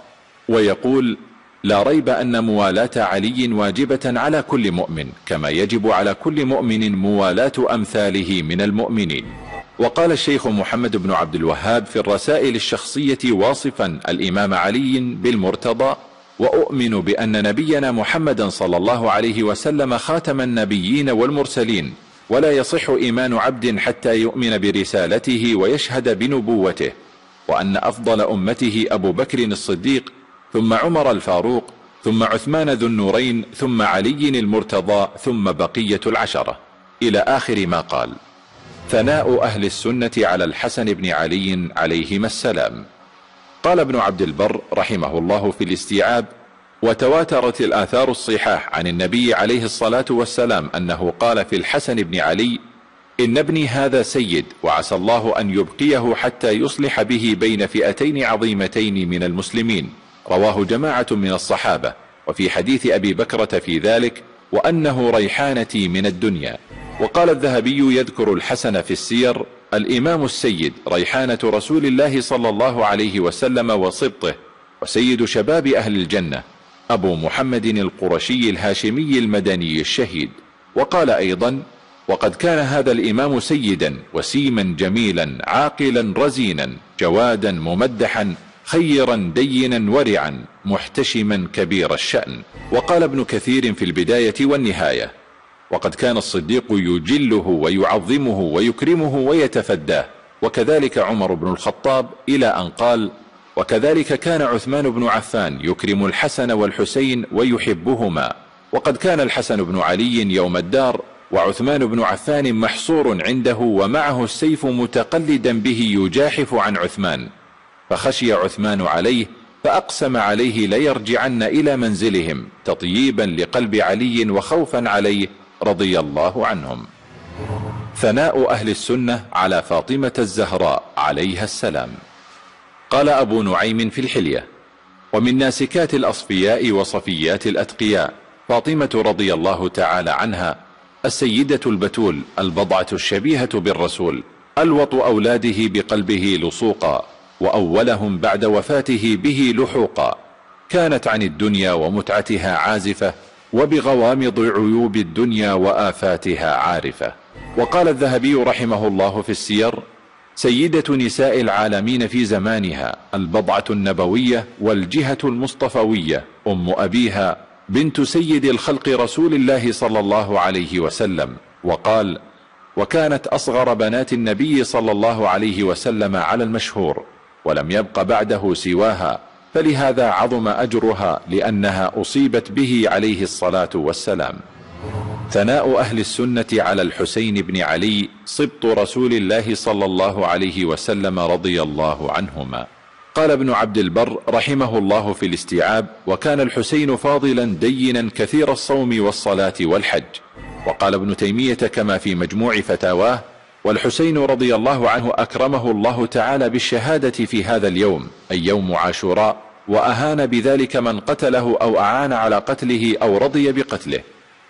ويقول: لا ريب أن موالاة علي واجبة على كل مؤمن كما يجب على كل مؤمن موالاة أمثاله من المؤمنين. وقال الشيخ محمد بن عبد الوهاب في الرسائل الشخصية واصفا الإمام علي بالمرتضى: وأؤمن بأن نبينا محمدا صلى الله عليه وسلم خاتم النبيين والمرسلين، ولا يصح إيمان عبد حتى يؤمن برسالته ويشهد بنبوته، وأن أفضل أمته أبو بكر الصديق، ثم عمر الفاروق، ثم عثمان ذو النورين، ثم علي المرتضى، ثم بقية العشرة، إلى آخر ما قال. ثناء أهل السنة على الحسن بن علي عليهما السلام. قال ابن عبد البر رحمه الله في الاستيعاب: وتواترت الآثار الصحاح عن النبي عليه الصلاة والسلام أنه قال في الحسن بن علي: إن ابني هذا سيد، وعسى الله أن يبقيه حتى يصلح به بين فئتين عظيمتين من المسلمين. رواه جماعة من الصحابة. وفي حديث أبي بكرة في ذلك: وأنه ريحانتي من الدنيا. وقال الذهبي يذكر الحسن في السير: الإمام السيد ريحانة رسول الله صلى الله عليه وسلم وصبطه، وسيد شباب أهل الجنة، أبو محمد القرشي الهاشمي المدني الشهيد. وقال أيضا: وقد كان هذا الإمام سيدا وسيما جميلا عاقلا رزينا جوادا ممدحا خيرا دينا ورعا محتشما كبير الشأن. وقال ابن كثير في البداية والنهاية: وقد كان الصديق يجله ويعظمه ويكرمه ويتفداه، وكذلك عمر بن الخطاب، إلى أن قال: وكذلك كان عثمان بن عفان يكرم الحسن والحسين ويحبهما. وقد كان الحسن بن علي يوم الدار وعثمان بن عفان محصور عنده ومعه السيف متقلدا به يجاحف عن عثمان، فخشي عثمان عليه فأقسم عليه ليرجعن إلى منزلهم تطييبا لقلب علي وخوفا عليه رضي الله عنهم. ثناء أهل السنة على فاطمة الزهراء عليها السلام. قال أبو نعيم في الحلية: ومن ناسكات الأصفياء وصفيات الأتقياء فاطمة رضي الله تعالى عنها، السيدة البتول، البضعة الشبيهة بالرسول، ألوط أولاده بقلبه لصوقا، وأولهم بعد وفاته به لحوقا. كانت عن الدنيا ومتعتها عازفة، وبغوامض عيوب الدنيا وآفاتها عارفة. وقال الذهبي رحمه الله في السير: سيدة نساء العالمين في زمانها، البضعة النبوية والجهة المصطفوية، أم أبيها، بنت سيد الخلق رسول الله صلى الله عليه وسلم. وقال: وكانت أصغر بنات النبي صلى الله عليه وسلم على المشهور، ولم يبق بعده سواها، فلهذا عظم أجرها لأنها أصيبت به عليه الصلاة والسلام. ثناء أهل السنة على الحسين بن علي صبط رسول الله صلى الله عليه وسلم رضي الله عنهما. قال ابن عبد البر رحمه الله في الاستيعاب: وكان الحسين فاضلا دينا كثير الصوم والصلاة والحج. وقال ابن تيمية كما في مجموع فتاواه: والحسين رضي الله عنه أكرمه الله تعالى بالشهادة في هذا اليوم، أي يوم عاشوراء، وأهان بذلك من قتله أو أعان على قتله أو رضي بقتله،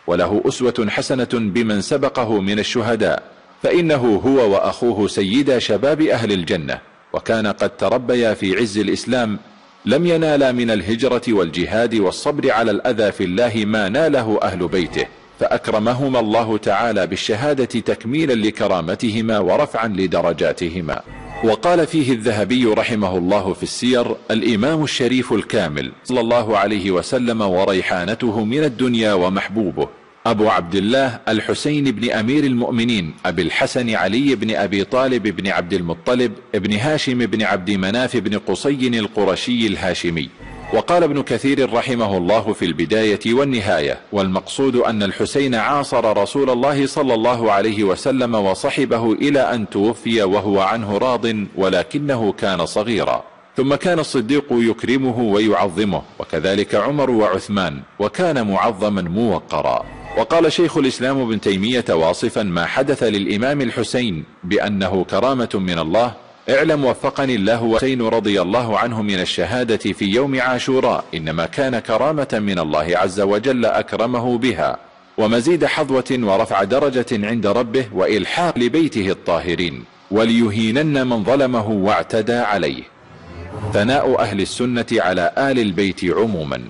وله أسوة حسنة بمن سبقه من الشهداء، فإنه هو وأخوه سيدا شباب أهل الجنة، وكان قد تربيا في عز الإسلام، لم ينالا من الهجرة والجهاد والصبر على الأذى في الله ما ناله أهل بيته، فأكرمهما الله تعالى بالشهادة تكميلا لكرامتهما ورفعا لدرجاتهما. وقال فيه الذهبي رحمه الله في السير: الإمام الشريف الكامل صلى الله عليه وسلم وريحانته من الدنيا ومحبوبه أبو عبد الله الحسين بن أمير المؤمنين أبي الحسن علي بن أبي طالب بن عبد المطلب ابن هاشم بن عبد مناف بن قصي القرشي الهاشمي. وقال ابن كثير رحمه الله في البداية والنهاية: والمقصود أن الحسين عاصر رسول الله صلى الله عليه وسلم وصحبه إلى أن توفي وهو عنه راض، ولكنه كان صغيرا. ثم كان الصديق يكرمه ويعظمه، وكذلك عمر وعثمان، وكان معظما موقرا. وقال شيخ الإسلام ابن تيمية واصفا ما حدث للإمام الحسين بأنه كرامة من الله: اعلم وفقني الله وحسين رضي الله عنه من الشهادة في يوم عاشوراء إنما كان كرامة من الله عز وجل أكرمه بها، ومزيد حظوة ورفع درجة عند ربه وإلحاق لبيته الطاهرين، وليهينن من ظلمه واعتدى عليه. ثناء أهل السنة على آل البيت عموما.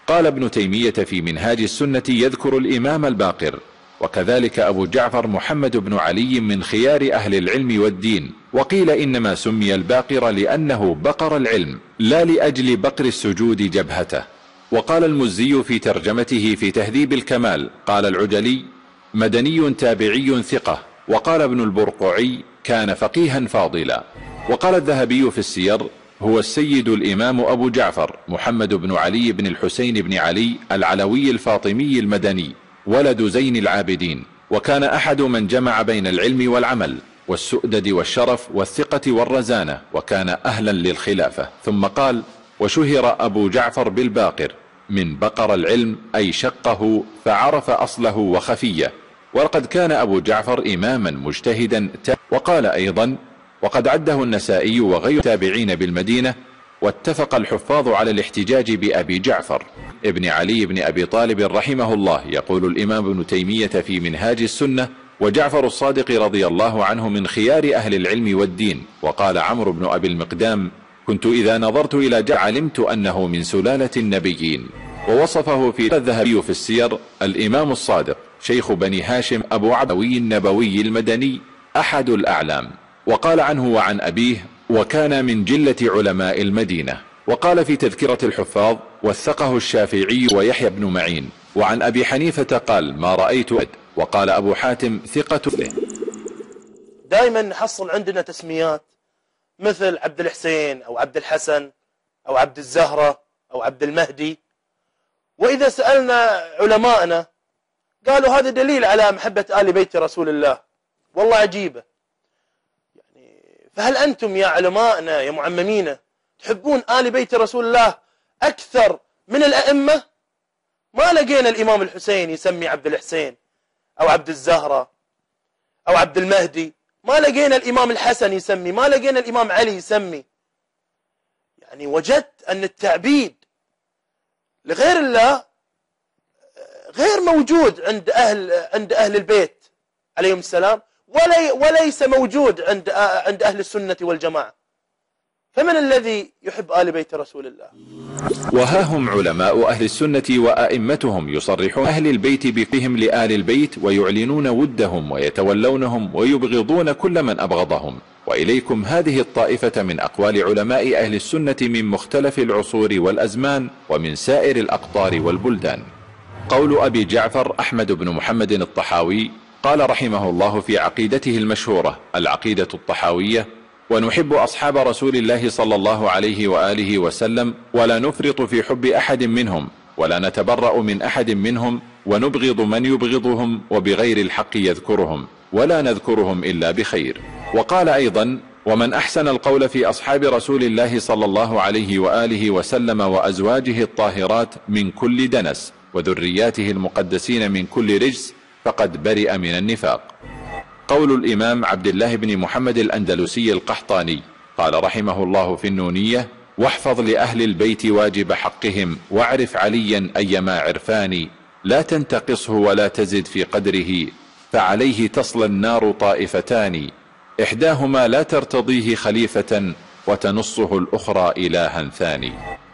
قال ابن تيمية في منهاج السنة يذكر الإمام الباقر، وكذلك أبو جعفر محمد بن علي من خيار أهل العلم والدين، وقيل إنما سمي الباقر لأنه بقر العلم لا لأجل بقر السجود جبهته. وقال المزي في ترجمته في تهذيب الكمال: قال العجلي: مدني تابعي ثقة. وقال ابن البرقعي: كان فقيها فاضلا. وقال الذهبي في السير: هو السيد الإمام أبو جعفر محمد بن علي بن الحسين بن علي العلوي الفاطمي المدني، ولد زين العابدين، وكان أحد من جمع بين العلم والعمل والسؤدد والشرف والثقة والرزانة، وكان أهلا للخلافة. ثم قال: وشهر أبو جعفر بالباقر من بقر العلم، أي شقه فعرف أصله وخفيه. ولقد كان أبو جعفر إماما مجتهدا. وقال أيضا: وقد عده النسائي وغير تابعين بالمدينة، واتفق الحفاظ على الاحتجاج بأبي جعفر ابن علي بن أبي طالب رحمه الله. يقول الإمام ابن تيمية في منهاج السنة: وجعفر الصادق رضي الله عنه من خيار أهل العلم والدين. وقال عمرو بن أبي المقدام: كنت إذا نظرت إلى جعفر علمت أنه من سلالة النبيين. ووصفه في الذهبي في السير: الإمام الصادق شيخ بني هاشم أبو عبوي النبوي المدني أحد الأعلام. وقال عنه وعن أبيه: وكان من جلة علماء المدينة. وقال في تذكرة الحفاظ: وثقه الشافعي ويحيى بن معين. وعن أبي حنيفة قال: ما رأيت. وقال أبو حاتم: ثقة له. دائما نحصل عندنا تسميات مثل عبد الحسين أو عبد الحسن أو عبد الزهرة أو عبد المهدي، وإذا سألنا علماءنا قالوا هذا دليل على محبة آل بيت رسول الله. والله عجيبة. فهل أنتم يا علماءنا يا معممين تحبون آل بيت رسول الله أكثر من الأئمة؟ ما لقينا الإمام الحسين يسمي عبد الحسين أو عبد الزهرة أو عبد المهدي، ما لقينا الإمام الحسن يسمي، ما لقينا الإمام علي يسمي. يعني وجدت أن التعبيد لغير الله غير موجود عند أهل البيت عليهم السلام، وليس موجود عند أهل السنة والجماعة. فمن الذي يحب آل بيت رسول الله؟ وها هم علماء أهل السنة وأئمتهم يصرحون أهل البيت بفهم لآل البيت، ويعلنون ودهم ويتولونهم ويبغضون كل من أبغضهم. وإليكم هذه الطائفة من أقوال علماء أهل السنة من مختلف العصور والأزمان ومن سائر الأقطار والبلدان. قول أبي جعفر أحمد بن محمد الطحاوي قال رحمه الله في عقيدته المشهورة العقيدة الطحاوية: ونحب أصحاب رسول الله صلى الله عليه وآله وسلم، ولا نفرط في حب أحد منهم، ولا نتبرأ من أحد منهم، ونبغض من يبغضهم وبغير الحق يذكرهم، ولا نذكرهم إلا بخير. وقال أيضا: ومن أحسن القول في أصحاب رسول الله صلى الله عليه وآله وسلم وأزواجه الطاهرات من كل دنس، وذرياته المقدسين من كل رجس، فقد برئ من النفاق. قول الإمام عبد الله بن محمد الأندلسي القحطاني قال رحمه الله في النونية: واحفظ لأهل البيت واجب حقهم، واعرف عليا أيما عرفان، لا تنتقصه ولا تزد في قدره، فعليه تصلى النار طائفتان، إحداهما لا ترتضيه خليفة، وتنصه الأخرى إلها ثاني.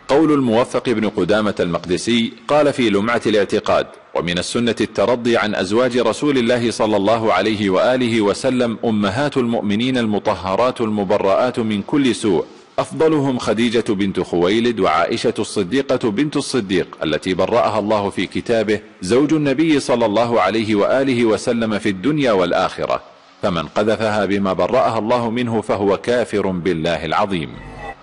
قول الموفق بن قدامة المقدسي قال في لمعة الاعتقاد: ومن السنة الترضي عن أزواج رسول الله صلى الله عليه وآله وسلم أمهات المؤمنين المطهرات المبرآت من كل سوء، أفضلهم خديجة بنت خويلد، وعائشة الصديقة بنت الصديق التي برأها الله في كتابه، زوج النبي صلى الله عليه وآله وسلم في الدنيا والآخرة، فمن قذفها بما برأها الله منه فهو كافر بالله العظيم.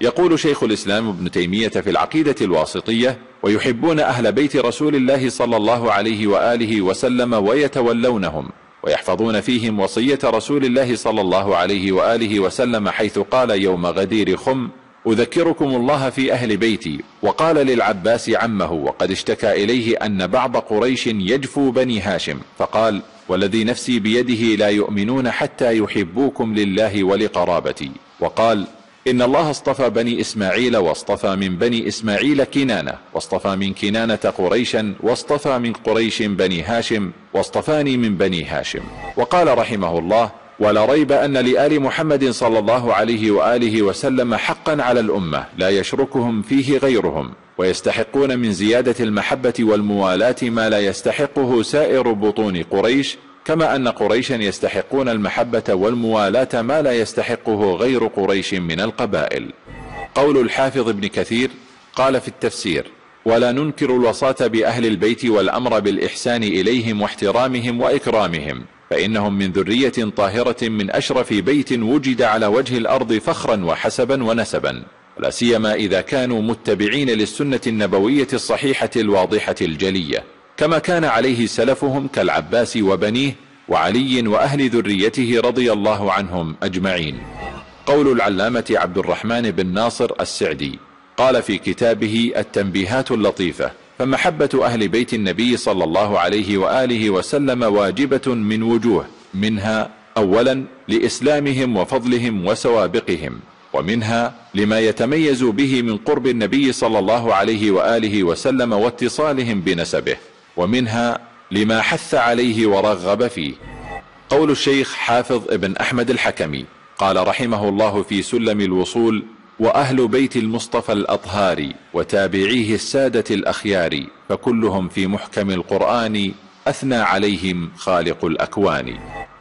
يقول شيخ الإسلام ابن تيمية في العقيدة الواسطية: ويحبون أهل بيت رسول الله صلى الله عليه وآله وسلم ويتولونهم، ويحفظون فيهم وصية رسول الله صلى الله عليه وآله وسلم، حيث قال يوم غدير خم: أذكركم الله في أهل بيتي. وقال للعباس عمه وقد اشتكى إليه أن بعض قريش يجفو بني هاشم، فقال: والذي نفسي بيده لا يؤمنون حتى يحبوكم لله ولقرابتي. وقال: إن الله اصطفى بني إسماعيل، واصطفى من بني إسماعيل كنانة، واصطفى من كنانة قريشا، واصطفى من قريش بني هاشم، واصطفاني من بني هاشم. وقال رحمه الله: ولا ريب أن لآل محمد صلى الله عليه وآله وسلم حقا على الأمة لا يشركهم فيه غيرهم، ويستحقون من زيادة المحبة والموالاة ما لا يستحقه سائر بطون قريش، كما أن قريشا يستحقون المحبة والموالاة ما لا يستحقه غير قريش من القبائل. قول الحافظ ابن كثير قال في التفسير: ولا ننكر الوصاة بأهل البيت والأمر بالإحسان إليهم واحترامهم وإكرامهم، فإنهم من ذرية طاهرة من أشرف بيت وجد على وجه الأرض فخرا وحسبا ونسبا، لا سيما إذا كانوا متبعين للسنة النبوية الصحيحة الواضحة الجلية، كما كان عليه سلفهم كالعباس وبنيه وعلي وأهل ذريته رضي الله عنهم أجمعين. قول العلامة عبد الرحمن بن ناصر السعدي قال في كتابه التنبيهات اللطيفة: فمحبة أهل بيت النبي صلى الله عليه وآله وسلم واجبة من وجوه، منها أولا لإسلامهم وفضلهم وسوابقهم، ومنها لما يتميز به من قرب النبي صلى الله عليه وآله وسلم واتصالهم بنسبه، ومنها لما حث عليه ورغب فيه. قول الشيخ حافظ ابن أحمد الحكمي قال رحمه الله في سلم الوصول: وأهل بيت المصطفى الأطهار وتابعيه السادة الأخيار، فكلهم في محكم القرآن أثنى عليهم خالق الأكوان.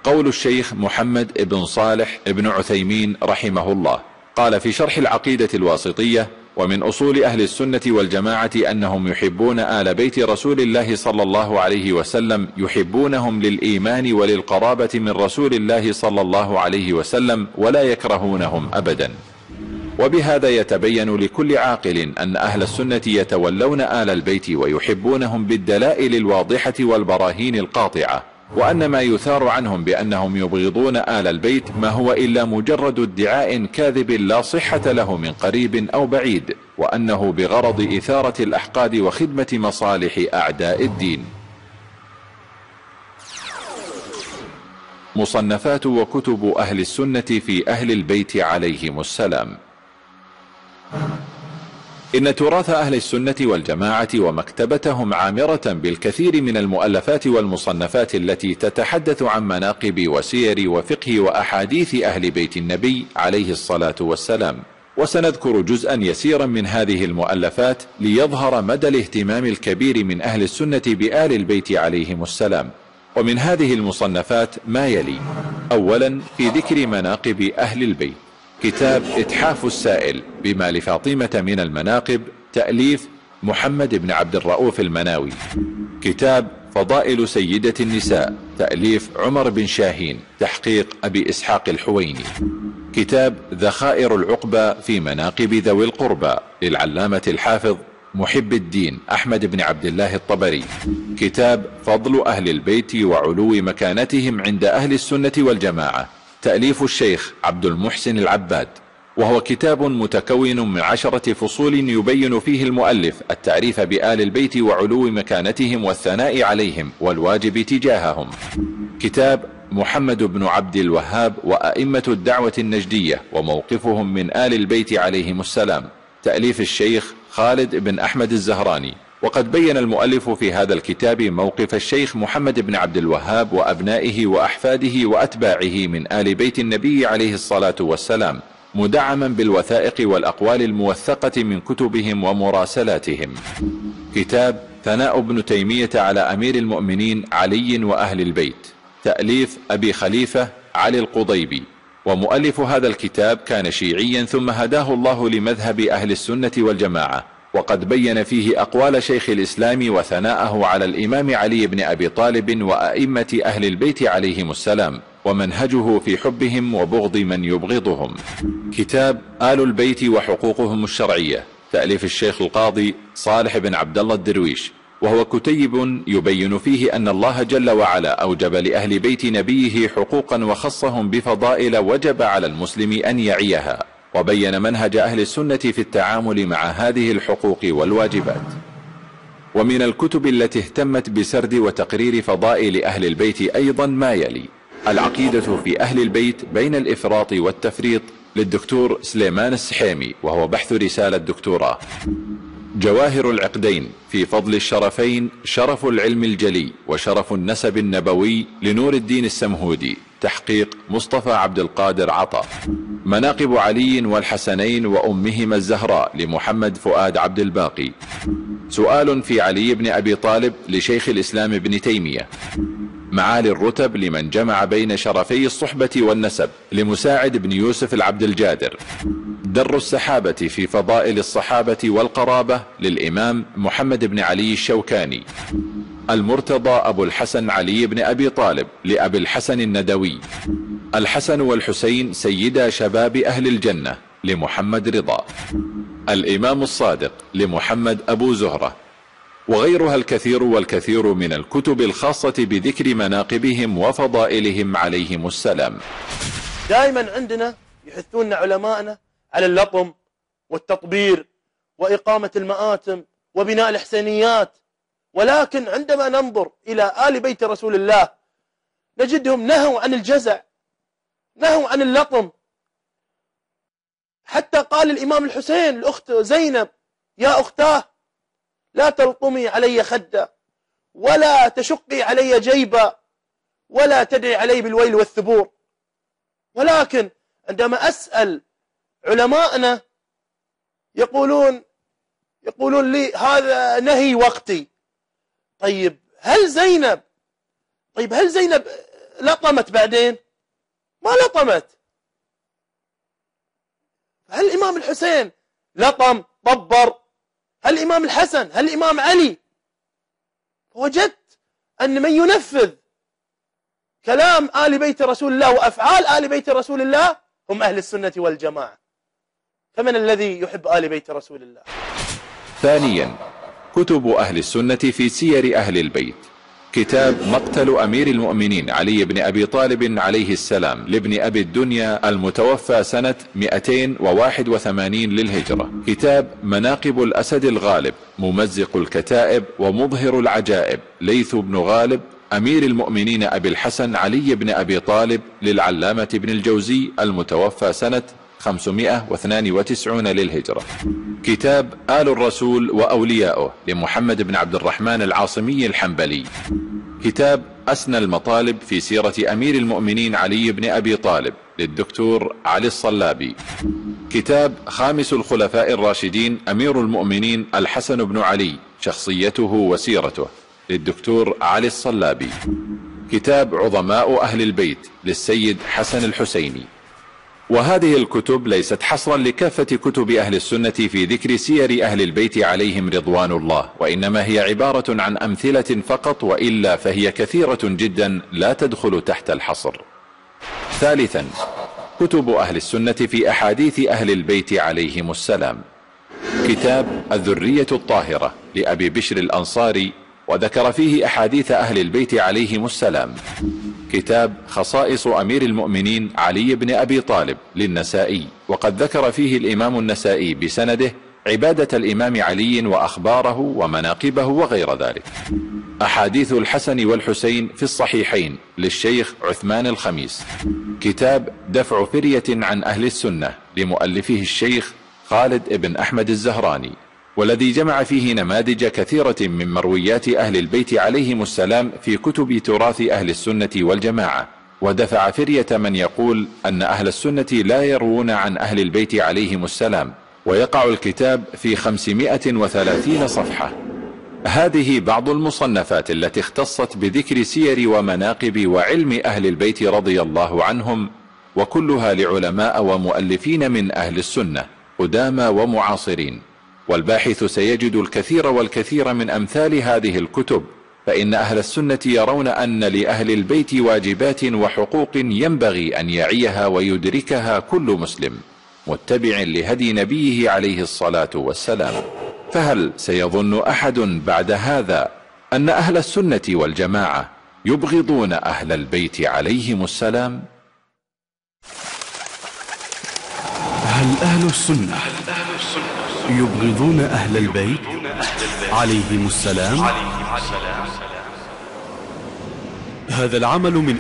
قول الشيخ محمد ابن صالح ابن عثيمين رحمه الله قال في شرح العقيدة الواسطية: ومن أصول أهل السنة والجماعة أنهم يحبون آل بيت رسول الله صلى الله عليه وسلم، يحبونهم للإيمان وللقرابة من رسول الله صلى الله عليه وسلم، ولا يكرهونهم أبدا. وبهذا يتبين لكل عاقل أن أهل السنة يتولون آل البيت ويحبونهم بالدلائل الواضحة والبراهين القاطعة، وأن ما يثار عنهم بأنهم يبغضون آل البيت ما هو إلا مجرد ادعاء كاذب لا صحة له من قريب أو بعيد، وأنه بغرض إثارة الأحقاد وخدمة مصالح أعداء الدين. مصنفات وكتب أهل السنة في أهل البيت عليهم السلام. إن تراث أهل السنة والجماعة ومكتبتهم عامرة بالكثير من المؤلفات والمصنفات التي تتحدث عن مناقب وسير وفقه وأحاديث أهل بيت النبي عليه الصلاة والسلام، وسنذكر جزءا يسيرا من هذه المؤلفات ليظهر مدى الاهتمام الكبير من أهل السنة بآل البيت عليهم السلام. ومن هذه المصنفات ما يلي: أولا في ذكر مناقب أهل البيت كتاب إتحاف السائل بما لفاطمة من المناقب، تأليف محمد بن عبد الرؤوف المناوي. كتاب فضائل سيدة النساء، تأليف عمر بن شاهين، تحقيق أبي إسحاق الحويني. كتاب ذخائر العقبى في مناقب ذوي القربى للعلامة الحافظ محب الدين أحمد بن عبد الله الطبري. كتاب فضل أهل البيت وعلو مكانتهم عند أهل السنة والجماعة، تأليف الشيخ عبد المحسن العباد، وهو كتاب متكون من 10 فصول يبين فيه المؤلف التعريف بآل البيت وعلو مكانتهم والثناء عليهم والواجب تجاههم. كتاب محمد بن عبد الوهاب وأئمة الدعوة النجدية وموقفهم من آل البيت عليهم السلام، تأليف الشيخ خالد بن أحمد الزهراني. وقد بين المؤلف في هذا الكتاب موقف الشيخ محمد بن عبد الوهاب وأبنائه وأحفاده وأتباعه من آل بيت النبي عليه الصلاة والسلام، مدعما بالوثائق والأقوال الموثقة من كتبهم ومراسلاتهم. كتاب ثناء ابن تيمية على أمير المؤمنين علي وأهل البيت، تأليف أبي خليفة علي القضيبي، ومؤلف هذا الكتاب كان شيعيا ثم هداه الله لمذهب أهل السنة والجماعة، وقد بين فيه أقوال شيخ الإسلام وثناءه على الإمام علي بن أبي طالب وأئمة أهل البيت عليهم السلام، ومنهجه في حبهم وبغض من يبغضهم. كتاب آل البيت وحقوقهم الشرعية، تأليف الشيخ القاضي صالح بن عبد الله الدرويش، وهو كتيب يبين فيه أن الله جل وعلا أوجب لأهل بيت نبيه حقوقا وخصهم بفضائل وجب على المسلم أن يعيها، وبين منهج أهل السنة في التعامل مع هذه الحقوق والواجبات. ومن الكتب التي اهتمت بسرد وتقرير فضائل أهل البيت أيضا ما يلي: العقيدة في أهل البيت بين الإفراط والتفريط للدكتور سليمان السحيمي، وهو بحث رسالة دكتوراه. جواهر العقدين في فضل الشرفين شرف العلم الجلي وشرف النسب النبوي لنور الدين السمهودي، تحقيق مصطفى عبد القادر عطا. مناقب علي والحسنين وأمهما الزهراء لمحمد فؤاد عبد الباقي. سؤال في علي بن أبي طالب لشيخ الإسلام ابن تيمية. معالي الرتب لمن جمع بين شرفي الصحبة والنسب لمساعد بن يوسف العبد الجادر. در السحابة في فضائل الصحابة والقرابة للإمام محمد بن علي الشوكاني. المرتضى أبو الحسن علي بن أبي طالب لأبي الحسن الندوي. الحسن والحسين سيدا شباب أهل الجنة لمحمد رضا. الإمام الصادق لمحمد أبو زهرة، وغيرها الكثير والكثير من الكتب الخاصة بذكر مناقبهم وفضائلهم عليهم السلام. دائما عندنا يحثون علماءنا على اللطم والتطبير وإقامة المآتم وبناء الحسينيات، ولكن عندما ننظر إلى آل بيت رسول الله نجدهم نهوا عن الجزع، نهوا عن اللطم. حتى قال الإمام الحسين الأخت زينب: يا أختاه لا تلطمي علي خدا ولا تشقي علي جيبا ولا تدعي علي بالويل والثبور. ولكن عندما أسأل علماءنا يقولون لي هذا نهي وقتي. طيب هل زينب لطمت بعدين؟ ما لطمت. هل الإمام الحسين لطم طبر؟ هل الإمام الحسن؟ هل الإمام علي؟ وجدت أن من ينفذ كلام آل بيت رسول الله وأفعال آل بيت رسول الله هم أهل السنة والجماعة. فمن الذي يحب آل بيت رسول الله؟ ثانيا، كتب أهل السنة في سير أهل البيت. كتاب مقتل أمير المؤمنين علي بن أبي طالب عليه السلام لابن أبي الدنيا المتوفى سنة 281 للهجرة. كتاب مناقب الأسد الغالب ممزق الكتائب ومظهر العجائب ليث بن غالب أمير المؤمنين أبي الحسن علي بن أبي طالب للعلامة ابن الجوزي المتوفى سنة 592 للهجرة. كتاب آل الرسول وأولياؤه لمحمد بن عبد الرحمن العاصمي الحنبلي. كتاب أسنى المطالب في سيرة أمير المؤمنين علي بن أبي طالب للدكتور علي الصلابي. كتاب خامس الخلفاء الراشدين أمير المؤمنين الحسن بن علي شخصيته وسيرته للدكتور علي الصلابي. كتاب عظماء أهل البيت للسيد حسن الحسيني. وهذه الكتب ليست حصرا لكافة كتب أهل السنة في ذكر سير أهل البيت عليهم رضوان الله، وإنما هي عبارة عن أمثلة فقط، وإلا فهي كثيرة جدا لا تدخل تحت الحصر. ثالثا، كتب أهل السنة في أحاديث أهل البيت عليهم السلام. كتاب الذرية الطاهرة لأبي بشر الأنصاري، وذكر فيه أحاديث أهل البيت عليهم السلام. كتاب خصائص أمير المؤمنين علي بن أبي طالب للنسائي، وقد ذكر فيه الإمام النسائي بسنده عبادة الإمام علي وأخباره ومناقبه وغير ذلك. أحاديث الحسن والحسين في الصحيحين للشيخ عثمان الخميس. كتاب دفع فرية عن أهل السنة لمؤلفه الشيخ خالد بن أحمد الزهراني، والذي جمع فيه نماذج كثيرة من مرويات أهل البيت عليهم السلام في كتب تراث أهل السنة والجماعة، ودفع فرية من يقول أن أهل السنة لا يروون عن أهل البيت عليهم السلام، ويقع الكتاب في 530 صفحة. هذه بعض المصنفات التي اختصت بذكر سير ومناقب وعلم أهل البيت رضي الله عنهم، وكلها لعلماء ومؤلفين من أهل السنة قدامى ومعاصرين. والباحث سيجد الكثير والكثير من أمثال هذه الكتب، فإن أهل السنة يرون أن لأهل البيت واجبات وحقوق ينبغي أن يعيها ويدركها كل مسلم متبع لهدي نبيه عليه الصلاة والسلام. فهل سيظن أحد بعد هذا أن أهل السنة والجماعة يبغضون أهل البيت عليهم السلام؟ هل أهل السنة يبغضون أهل البيت عليهم السلام؟ هذا العمل من